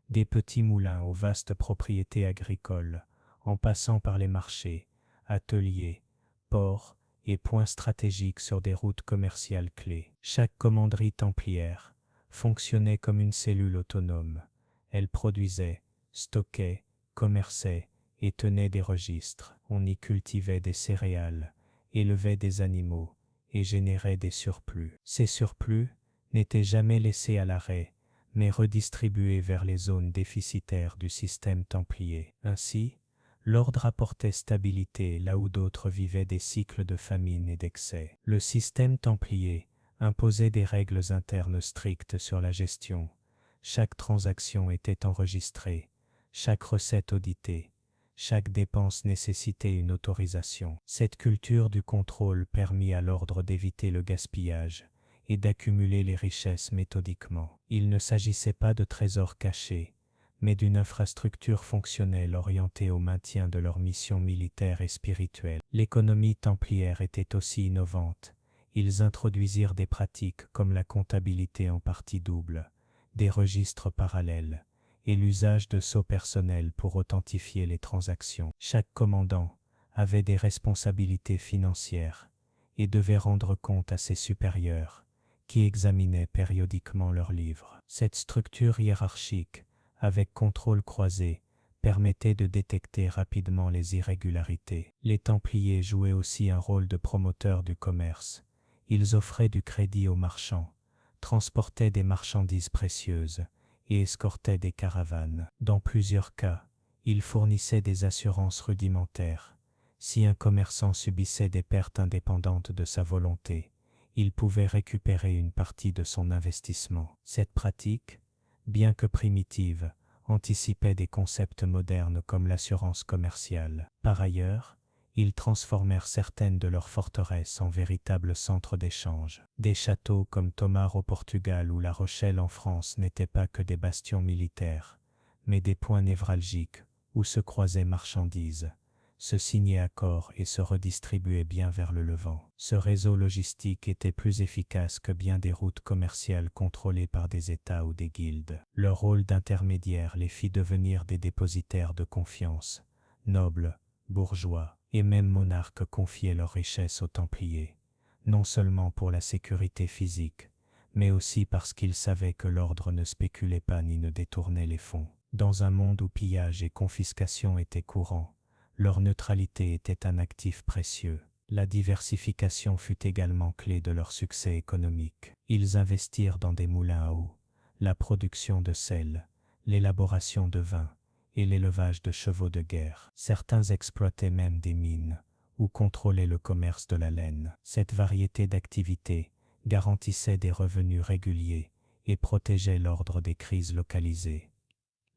des petits moulins aux vastes propriétés agricoles, en passant par les marchés, ateliers, ports et points stratégiques sur des routes commerciales clés. Chaque commanderie templière fonctionnait comme une cellule autonome. Elle produisait, stockait, commerçait et tenait des registres. On y cultivait des céréales, élevait des animaux et générait des surplus. Ces surplus n'étaient jamais laissés à l'arrêt, mais redistribués vers les zones déficitaires du système templier. Ainsi, l'ordre apportait stabilité là où d'autres vivaient des cycles de famine et d'excès. Le système templier imposait des règles internes strictes sur la gestion. Chaque transaction était enregistrée, chaque recette auditée, chaque dépense nécessitait une autorisation. Cette culture du contrôle permit à l'ordre d'éviter le gaspillage et d'accumuler les richesses méthodiquement. Il ne s'agissait pas de trésors cachés, mais d'une infrastructure fonctionnelle orientée au maintien de leur mission militaire et spirituelle. L'économie templière était aussi innovante. Ils introduisirent des pratiques comme la comptabilité en partie double, des registres parallèles et l'usage de sceaux personnels pour authentifier les transactions. Chaque commandant avait des responsabilités financières et devait rendre compte à ses supérieurs, qui examinaient périodiquement leurs livres. Cette structure hiérarchique, avec contrôle croisé, permettait de détecter rapidement les irrégularités. Les Templiers jouaient aussi un rôle de promoteurs du commerce. Ils offraient du crédit aux marchands, transportaient des marchandises précieuses et escortaient des caravanes. Dans plusieurs cas, ils fournissaient des assurances rudimentaires. Si un commerçant subissait des pertes indépendantes de sa volonté, il pouvait récupérer une partie de son investissement. Cette pratique, bien que primitive, anticipait des concepts modernes comme l'assurance commerciale. Par ailleurs, ils transformèrent certaines de leurs forteresses en véritables centres d'échange. Des châteaux comme Tomar au Portugal ou La Rochelle en France n'étaient pas que des bastions militaires, mais des points névralgiques où se croisaient marchandises, se signaient accords et se redistribuaient bien vers le Levant. Ce réseau logistique était plus efficace que bien des routes commerciales contrôlées par des États ou des guildes. Leur rôle d'intermédiaire les fit devenir des dépositaires de confiance, nobles, bourgeois et même monarques confiaient leurs richesses aux Templiers, non seulement pour la sécurité physique, mais aussi parce qu'ils savaient que l'ordre ne spéculait pas ni ne détournait les fonds. Dans un monde où pillage et confiscation étaient courants, leur neutralité était un actif précieux. La diversification fut également clé de leur succès économique. Ils investirent dans des moulins à eau, la production de sel, l'élaboration de vin et l'élevage de chevaux de guerre. Certains exploitaient même des mines ou contrôlaient le commerce de la laine. Cette variété d'activités garantissait des revenus réguliers et protégeait l'ordre des crises localisées.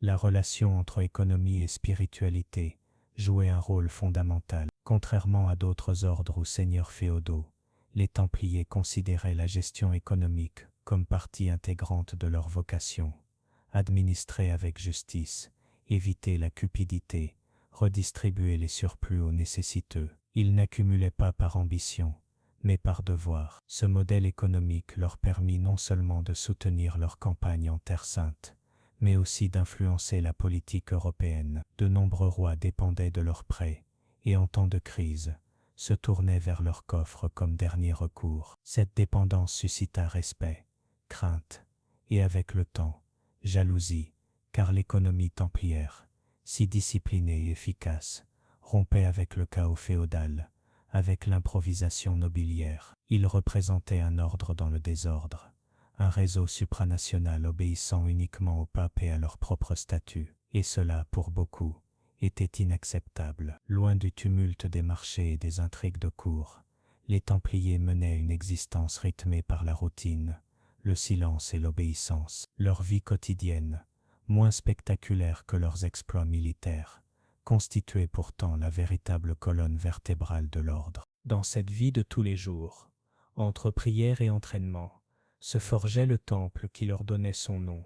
La relation entre économie et spiritualité jouait un rôle fondamental. Contrairement à d'autres ordres ou seigneurs féodaux, les Templiers considéraient la gestion économique comme partie intégrante de leur vocation. Administrer avec justice, éviter la cupidité, redistribuer les surplus aux nécessiteux. Ils n'accumulaient pas par ambition, mais par devoir. Ce modèle économique leur permit non seulement de soutenir leur campagne en Terre Sainte, mais aussi d'influencer la politique européenne. De nombreux rois dépendaient de leurs prêts, et en temps de crise, se tournaient vers leurs coffres comme dernier recours. Cette dépendance suscita respect, crainte, et avec le temps, jalousie, car l'économie templière, si disciplinée et efficace, rompait avec le chaos féodal, avec l'improvisation nobiliaire. Il représentait un ordre dans le désordre, un réseau supranational obéissant uniquement au pape et à leur propre statut, et cela, pour beaucoup, était inacceptable. Loin du tumulte des marchés et des intrigues de cour, les Templiers menaient une existence rythmée par la routine, le silence et l'obéissance. Leur vie quotidienne, moins spectaculaire que leurs exploits militaires, constituait pourtant la véritable colonne vertébrale de l'ordre. Dans cette vie de tous les jours, entre prière et entraînement, se forgeait le temple qui leur donnait son nom.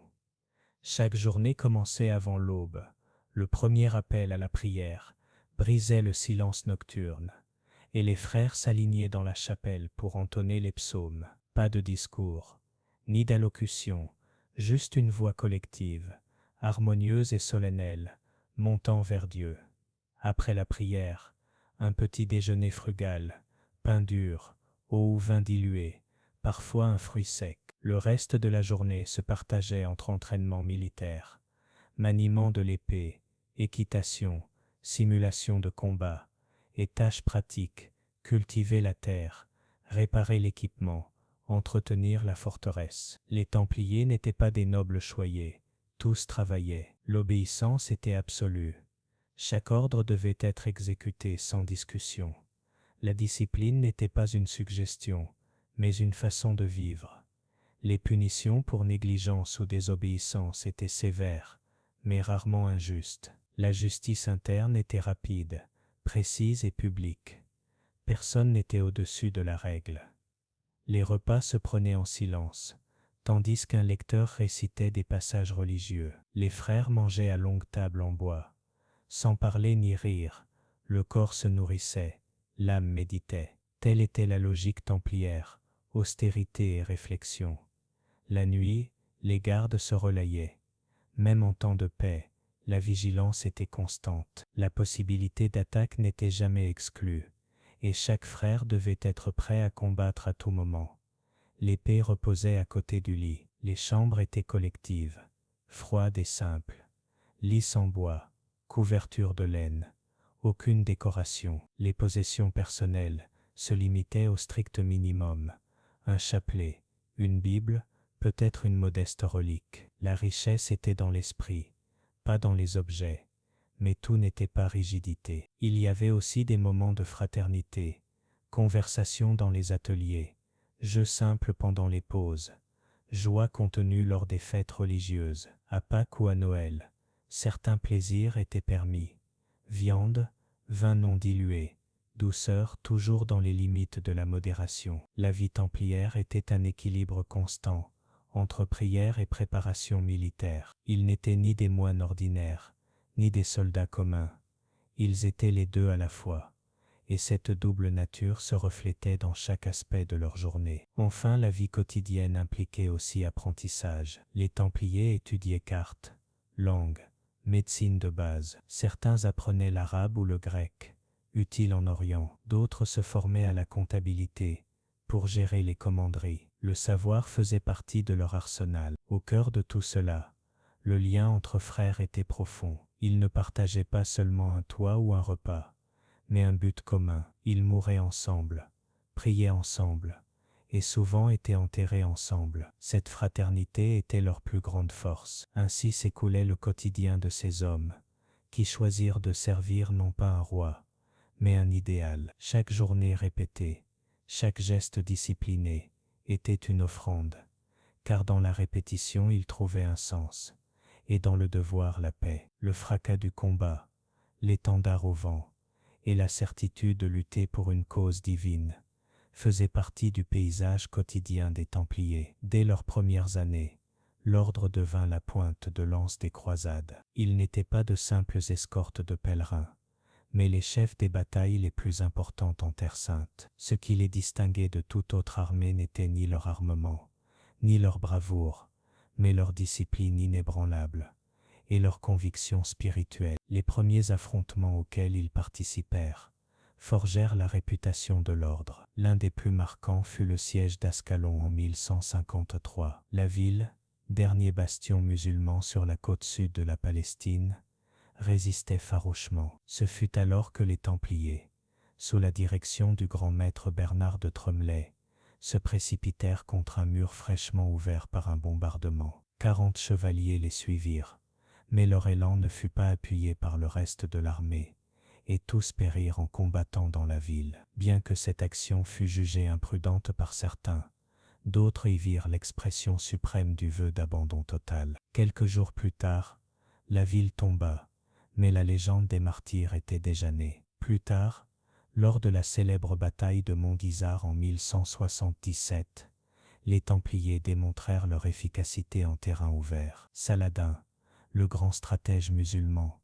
Chaque journée commençait avant l'aube. Le premier appel à la prière brisait le silence nocturne, et les frères s'alignaient dans la chapelle pour entonner les psaumes. Pas de discours, ni d'allocution, juste une voix collective, harmonieuse et solennelle, montant vers Dieu. Après la prière, un petit déjeuner frugal, pain dur, eau ou vin dilué, parfois un fruit sec. Le reste de la journée se partageait entre entraînement militaire, maniement de l'épée, équitation, simulation de combat, et tâches pratiques, cultiver la terre, réparer l'équipement, entretenir la forteresse. Les Templiers n'étaient pas des nobles choyés, tous travaillaient. L'obéissance était absolue. Chaque ordre devait être exécuté sans discussion. La discipline n'était pas une suggestion, mais une façon de vivre. Les punitions pour négligence ou désobéissance étaient sévères, mais rarement injustes. La justice interne était rapide, précise et publique. Personne n'était au-dessus de la règle. Les repas se prenaient en silence, tandis qu'un lecteur récitait des passages religieux. Les frères mangeaient à longue table en bois. Sans parler ni rire, le corps se nourrissait, l'âme méditait. Telle était la logique templière, austérité et réflexion. La nuit, les gardes se relayaient. Même en temps de paix, la vigilance était constante. La possibilité d'attaque n'était jamais exclue, et chaque frère devait être prêt à combattre à tout moment. L'épée reposait à côté du lit. Les chambres étaient collectives, froides et simples. Lits en bois, couverture de laine, aucune décoration. Les possessions personnelles se limitaient au strict minimum. Un chapelet, une Bible, peut-être une modeste relique. La richesse était dans l'esprit, pas dans les objets, mais tout n'était pas rigidité. Il y avait aussi des moments de fraternité, conversations dans les ateliers, jeux simples pendant les pauses, joie contenue lors des fêtes religieuses. À Pâques ou à Noël, certains plaisirs étaient permis. Viande, vin non dilué, douceur toujours dans les limites de la modération. La vie templière était un équilibre constant entre prière et préparation militaire. Ils n'étaient ni des moines ordinaires, ni des soldats communs. Ils étaient les deux à la fois, et cette double nature se reflétait dans chaque aspect de leur journée. Enfin, la vie quotidienne impliquait aussi apprentissage. Les Templiers étudiaient cartes, langues, médecine de base. Certains apprenaient l'arabe ou le grec, utile en Orient. D'autres se formaient à la comptabilité, pour gérer les commanderies. Le savoir faisait partie de leur arsenal. Au cœur de tout cela, le lien entre frères était profond. Ils ne partageaient pas seulement un toit ou un repas, mais un but commun. Ils mouraient ensemble, priaient ensemble, et souvent étaient enterrés ensemble. Cette fraternité était leur plus grande force. Ainsi s'écoulait le quotidien de ces hommes, qui choisirent de servir non pas un roi, mais un idéal. Chaque journée répétée, chaque geste discipliné, était une offrande, car dans la répétition ils trouvaient un sens, et dans le devoir la paix. Le fracas du combat, l'étendard au vent, et la certitude de lutter pour une cause divine, faisaient partie du paysage quotidien des Templiers. Dès leurs premières années, l'ordre devint la pointe de lance des croisades. Ils n'étaient pas de simples escortes de pèlerins, mais les chefs des batailles les plus importantes en Terre Sainte. Ce qui les distinguait de toute autre armée n'était ni leur armement, ni leur bravoure, mais leur discipline inébranlable et leur conviction spirituelle. Les premiers affrontements auxquels ils participèrent forgèrent la réputation de l'ordre. L'un des plus marquants fut le siège d'Ascalon en 1153. La ville, dernier bastion musulman sur la côte sud de la Palestine, résistait farouchement. Ce fut alors que les Templiers, sous la direction du grand maître Bernard de Tremblay, se précipitèrent contre un mur fraîchement ouvert par un bombardement. 40 chevaliers les suivirent, mais leur élan ne fut pas appuyé par le reste de l'armée, et tous périrent en combattant dans la ville. Bien que cette action fût jugée imprudente par certains, d'autres y virent l'expression suprême du vœu d'abandon total. Quelques jours plus tard, la ville tomba, mais la légende des martyrs était déjà née. Plus tard, lors de la célèbre bataille de Montguisard en 1177, les Templiers démontrèrent leur efficacité en terrain ouvert. Saladin, le grand stratège musulman,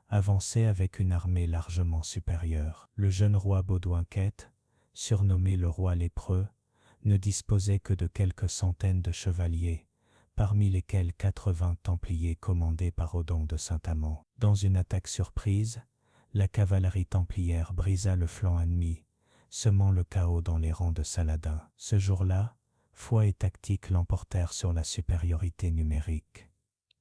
avançait avec une armée largement supérieure. Le jeune roi Baudouin Quête, surnommé le roi lépreux, ne disposait que de quelques centaines de chevaliers, parmi lesquels 80 Templiers commandés par Odon de Saint-Amand. Dans une attaque surprise, la cavalerie templière brisa le flanc ennemi, semant le chaos dans les rangs de Saladin. Ce jour-là, foi et tactique l'emportèrent sur la supériorité numérique.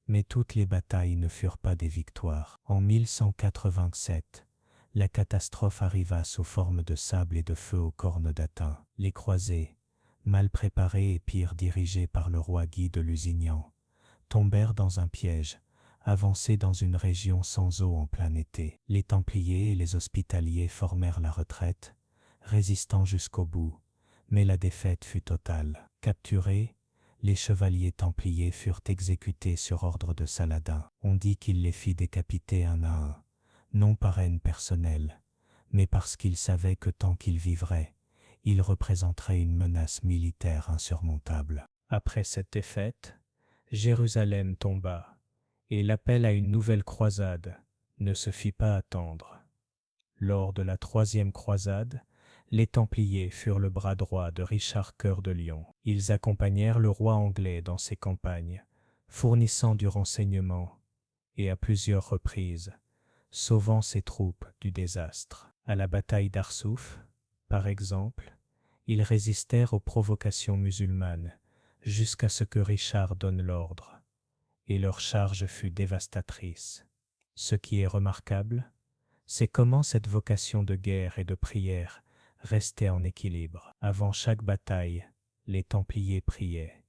Mais toutes les batailles ne furent pas des victoires. En 1187, la catastrophe arriva sous forme de sable et de feu aux cornes d'Atin. Les croisés, mal préparés et pire dirigés par le roi Guy de Lusignan, tombèrent dans un piège, avancés dans une région sans eau en plein été. Les Templiers et les Hospitaliers formèrent la retraite, résistant jusqu'au bout, mais la défaite fut totale. Capturés, les chevaliers templiers furent exécutés sur ordre de Saladin. On dit qu'il les fit décapiter un à un, non par haine personnelle, mais parce qu'il savait que tant qu'il vivrait, il représenterait une menace militaire insurmontable. Après cette défaite, Jérusalem tomba, et l'appel à une nouvelle croisade ne se fit pas attendre. Lors de la troisième croisade, les Templiers furent le bras droit de Richard Cœur de Lion. Ils accompagnèrent le roi anglais dans ses campagnes, fournissant du renseignement, et à plusieurs reprises, sauvant ses troupes du désastre. À la bataille d'Arsouf, par exemple, ils résistèrent aux provocations musulmanes, jusqu'à ce que Richard donne l'ordre, et leur charge fut dévastatrice. Ce qui est remarquable, c'est comment cette vocation de guerre et de prière restait en équilibre. Avant chaque bataille, les Templiers priaient.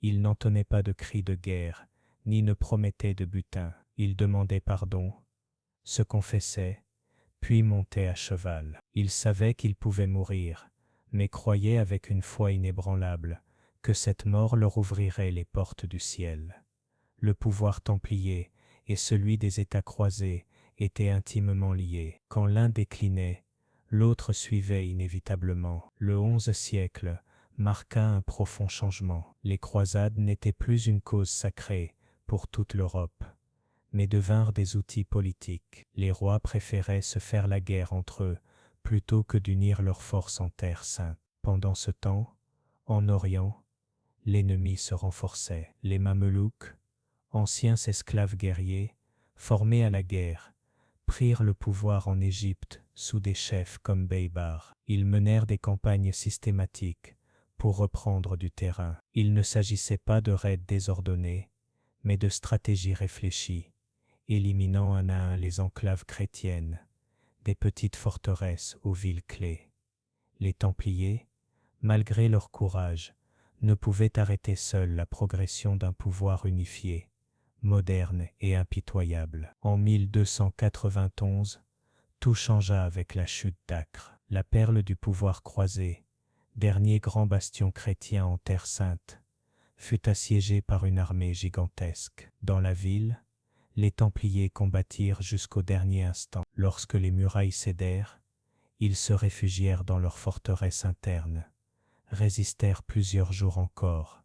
Ils n'entonnaient pas de cris de guerre, ni ne promettaient de butin. Ils demandaient pardon, se confessaient, puis montaient à cheval. Ils savaient qu'ils pouvaient mourir, mais croyaient avec une foi inébranlable que cette mort leur ouvrirait les portes du ciel. Le pouvoir templier et celui des États croisés étaient intimement liés. Quand l'un déclinait, l'autre suivait inévitablement. Le XIe siècle marqua un profond changement. Les croisades n'étaient plus une cause sacrée pour toute l'Europe, mais devinrent des outils politiques. Les rois préféraient se faire la guerre entre eux plutôt que d'unir leurs forces en terre sainte. Pendant ce temps, en Orient, l'ennemi se renforçait. Les Mamelouks, anciens esclaves guerriers, formés à la guerre, prirent le pouvoir en Égypte sous des chefs comme Beybar. Ils menèrent des campagnes systématiques pour reprendre du terrain. Il ne s'agissait pas de raids désordonnés, mais de stratégies réfléchies, éliminant un à un les enclaves chrétiennes, des petites forteresses aux villes clés. Les Templiers, malgré leur courage, ne pouvaient arrêter seuls la progression d'un pouvoir unifié, moderne et impitoyable. En 1291, tout changea avec la chute d'Acre. La perle du pouvoir croisé, dernier grand bastion chrétien en Terre Sainte, fut assiégée par une armée gigantesque. Dans la ville, les Templiers combattirent jusqu'au dernier instant. Lorsque les murailles cédèrent, ils se réfugièrent dans leur forteresse interne, résistèrent plusieurs jours encore,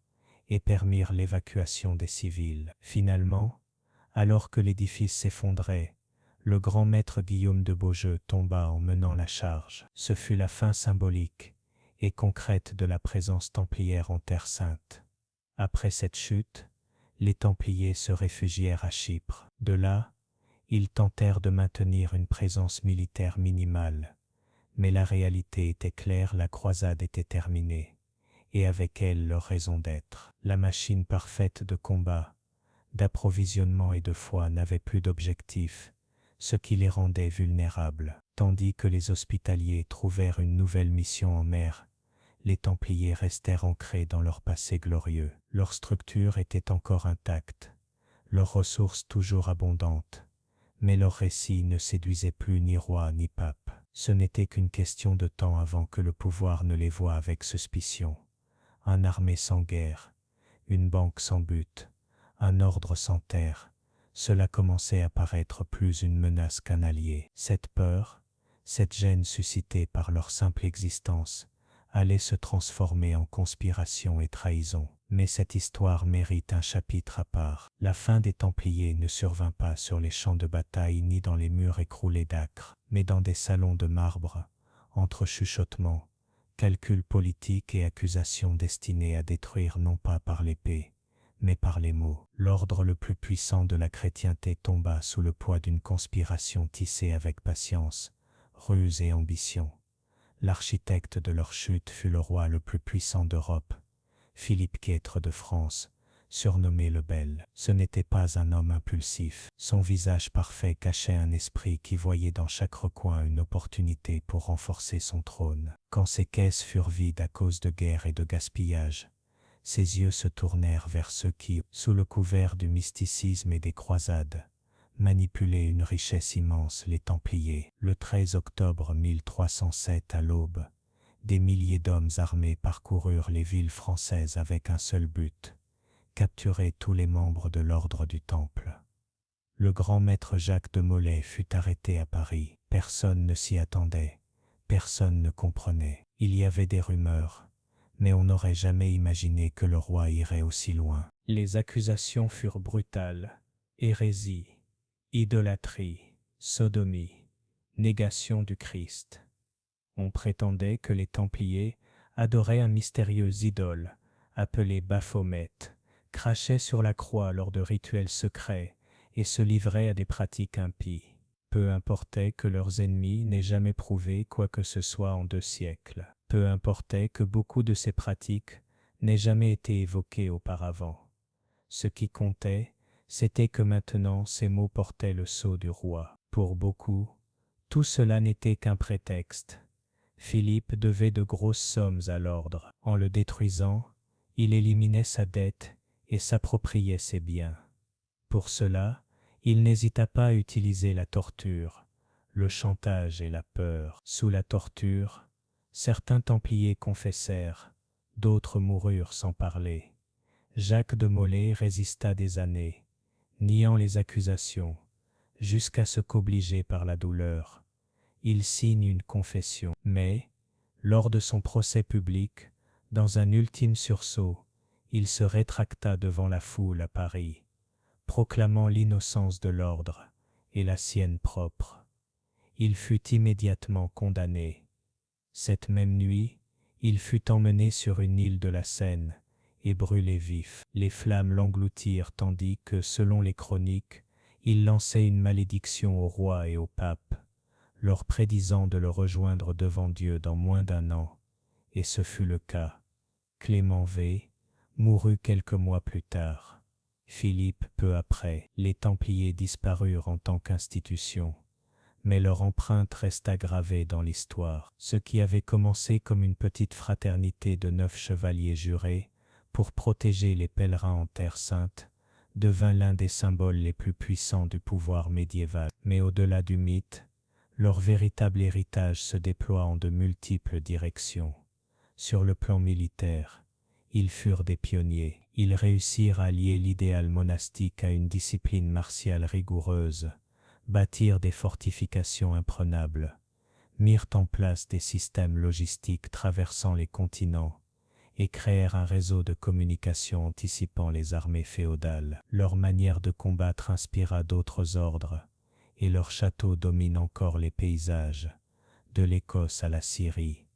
et permirent l'évacuation des civils. Finalement, alors que l'édifice s'effondrait, le grand maître Guillaume de Beaujeu tomba en menant la charge. Ce fut la fin symbolique et concrète de la présence templière en Terre Sainte. Après cette chute, les Templiers se réfugièrent à Chypre. De là, ils tentèrent de maintenir une présence militaire minimale, mais la réalité était claire, la croisade était terminée, et avec elle leur raison d'être. La machine parfaite de combat, d'approvisionnement et de foi n'avait plus d'objectif, ce qui les rendait vulnérables. Tandis que les hospitaliers trouvèrent une nouvelle mission en mer, les Templiers restèrent ancrés dans leur passé glorieux. Leur structure était encore intacte, leurs ressources toujours abondantes, mais leur récit ne séduisait plus ni roi ni pape. Ce n'était qu'une question de temps avant que le pouvoir ne les voie avec suspicion. Une armée sans guerre, une banque sans but, un ordre sans terre, cela commençait à paraître plus une menace qu'un allié. Cette peur, cette gêne suscitée par leur simple existence, allait se transformer en conspiration et trahison. Mais cette histoire mérite un chapitre à part. La fin des Templiers ne survint pas sur les champs de bataille ni dans les murs écroulés d'âcre, mais dans des salons de marbre, entre chuchotements, calculs politiques et accusations destinées à détruire non pas par l'épée, mais par les mots. L'ordre le plus puissant de la chrétienté tomba sous le poids d'une conspiration tissée avec patience, ruse et ambition. L'architecte de leur chute fut le roi le plus puissant d'Europe, Philippe IV de France, surnommé le Bel. Ce n'était pas un homme impulsif. Son visage parfait cachait un esprit qui voyait dans chaque recoin une opportunité pour renforcer son trône. Quand ses caisses furent vides à cause de guerre et de gaspillage, ses yeux se tournèrent vers ceux qui, sous le couvert du mysticisme et des croisades, manipulaient une richesse immense, les Templiers. Le 13 octobre 1307 à l'aube, des milliers d'hommes armés parcoururent les villes françaises avec un seul but, capturer tous les membres de l'ordre du Temple. Le grand maître Jacques de Molay fut arrêté à Paris. Personne ne s'y attendait, personne ne comprenait. Il y avait des rumeurs, mais on n'aurait jamais imaginé que le roi irait aussi loin. Les accusations furent brutales: hérésie, idolâtrie, sodomie, négation du Christ. On prétendait que les Templiers adoraient un mystérieux idole, appelé Baphomet, crachaient sur la croix lors de rituels secrets et se livraient à des pratiques impies. Peu importait que leurs ennemis n'aient jamais prouvé quoi que ce soit en 2 siècles. Peu importait que beaucoup de ces pratiques n'aient jamais été évoquées auparavant. Ce qui comptait, c'était que maintenant ces mots portaient le sceau du roi. Pour beaucoup, tout cela n'était qu'un prétexte. Philippe devait de grosses sommes à l'ordre. En le détruisant, il éliminait sa dette et s'appropriait ses biens. Pour cela, il n'hésita pas à utiliser la torture, le chantage et la peur. Sous la torture, certains Templiers confessèrent, d'autres moururent sans parler. Jacques de Molay résista des années, niant les accusations, jusqu'à ce qu'obligé par la douleur, il signe une confession. Mais, lors de son procès public, dans un ultime sursaut, il se rétracta devant la foule à Paris, proclamant l'innocence de l'ordre et la sienne propre. Il fut immédiatement condamné. Cette même nuit, il fut emmené sur une île de la Seine et brûlé vif. Les flammes l'engloutirent tandis que, selon les chroniques, il lançait une malédiction au roi et au pape, leur prédisant de le rejoindre devant Dieu dans moins d'1 an, et ce fut le cas. Clément V mourut quelques mois plus tard. Philippe peu après. Les Templiers disparurent en tant qu'institution, mais leur empreinte resta gravée dans l'histoire. Ce qui avait commencé comme une petite fraternité de 9 chevaliers jurés pour protéger les pèlerins en Terre Sainte devint l'un des symboles les plus puissants du pouvoir médiéval. Mais au-delà du mythe, leur véritable héritage se déploie en de multiples directions. Sur le plan militaire, ils furent des pionniers. Ils réussirent à lier l'idéal monastique à une discipline martiale rigoureuse, bâtirent des fortifications imprenables, mirent en place des systèmes logistiques traversant les continents et créèrent un réseau de communication anticipant les armées féodales. Leur manière de combattre inspira d'autres ordres, et leurs châteaux dominent encore les paysages, de l'Écosse à la Syrie.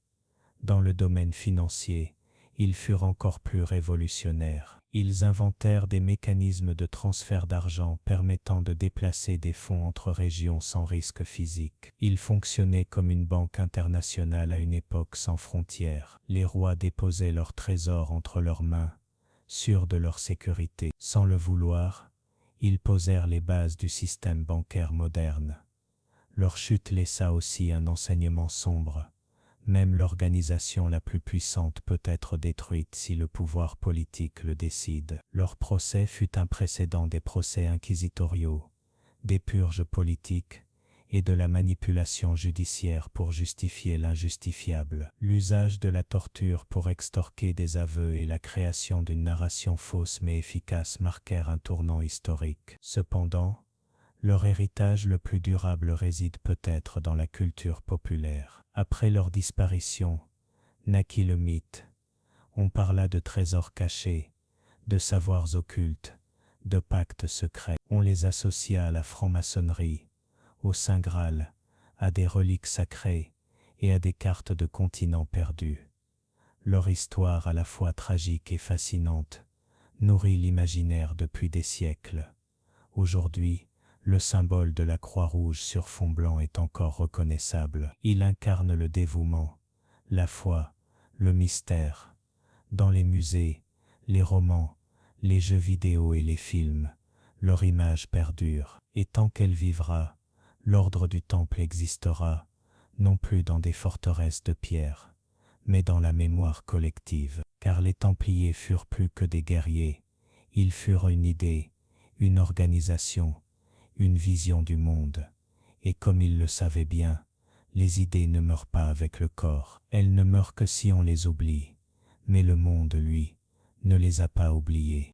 Dans le domaine financier, ils furent encore plus révolutionnaires. Ils inventèrent des mécanismes de transfert d'argent permettant de déplacer des fonds entre régions sans risque physique. Ils fonctionnaient comme une banque internationale à une époque sans frontières. Les rois déposaient leurs trésors entre leurs mains, sûrs de leur sécurité. Sans le vouloir, ils posèrent les bases du système bancaire moderne. Leur chute laissa aussi un enseignement sombre. Même l'organisation la plus puissante peut être détruite si le pouvoir politique le décide. Leur procès fut un précédent des procès inquisitoriaux, des purges politiques et de la manipulation judiciaire pour justifier l'injustifiable. L'usage de la torture pour extorquer des aveux et la création d'une narration fausse mais efficace marquèrent un tournant historique. Cependant, leur héritage le plus durable réside peut-être dans la culture populaire. Après leur disparition, naquit le mythe. On parla de trésors cachés, de savoirs occultes, de pactes secrets. On les associa à la franc-maçonnerie, au Saint Graal, à des reliques sacrées et à des cartes de continents perdus. Leur histoire à la fois tragique et fascinante nourrit l'imaginaire depuis des siècles. Aujourd'hui, le symbole de la Croix-Rouge sur fond blanc est encore reconnaissable. Il incarne le dévouement, la foi, le mystère. Dans les musées, les romans, les jeux vidéo et les films, leur image perdure. Et tant qu'elle vivra, l'ordre du Temple existera, non plus dans des forteresses de pierre, mais dans la mémoire collective. Car les Templiers furent plus que des guerriers, ils furent une idée, une organisation, une vision du monde. Et comme ils le savaient bien, les idées ne meurent pas avec le corps. Elles ne meurent que si on les oublie. Mais le monde, lui, ne les a pas oubliées.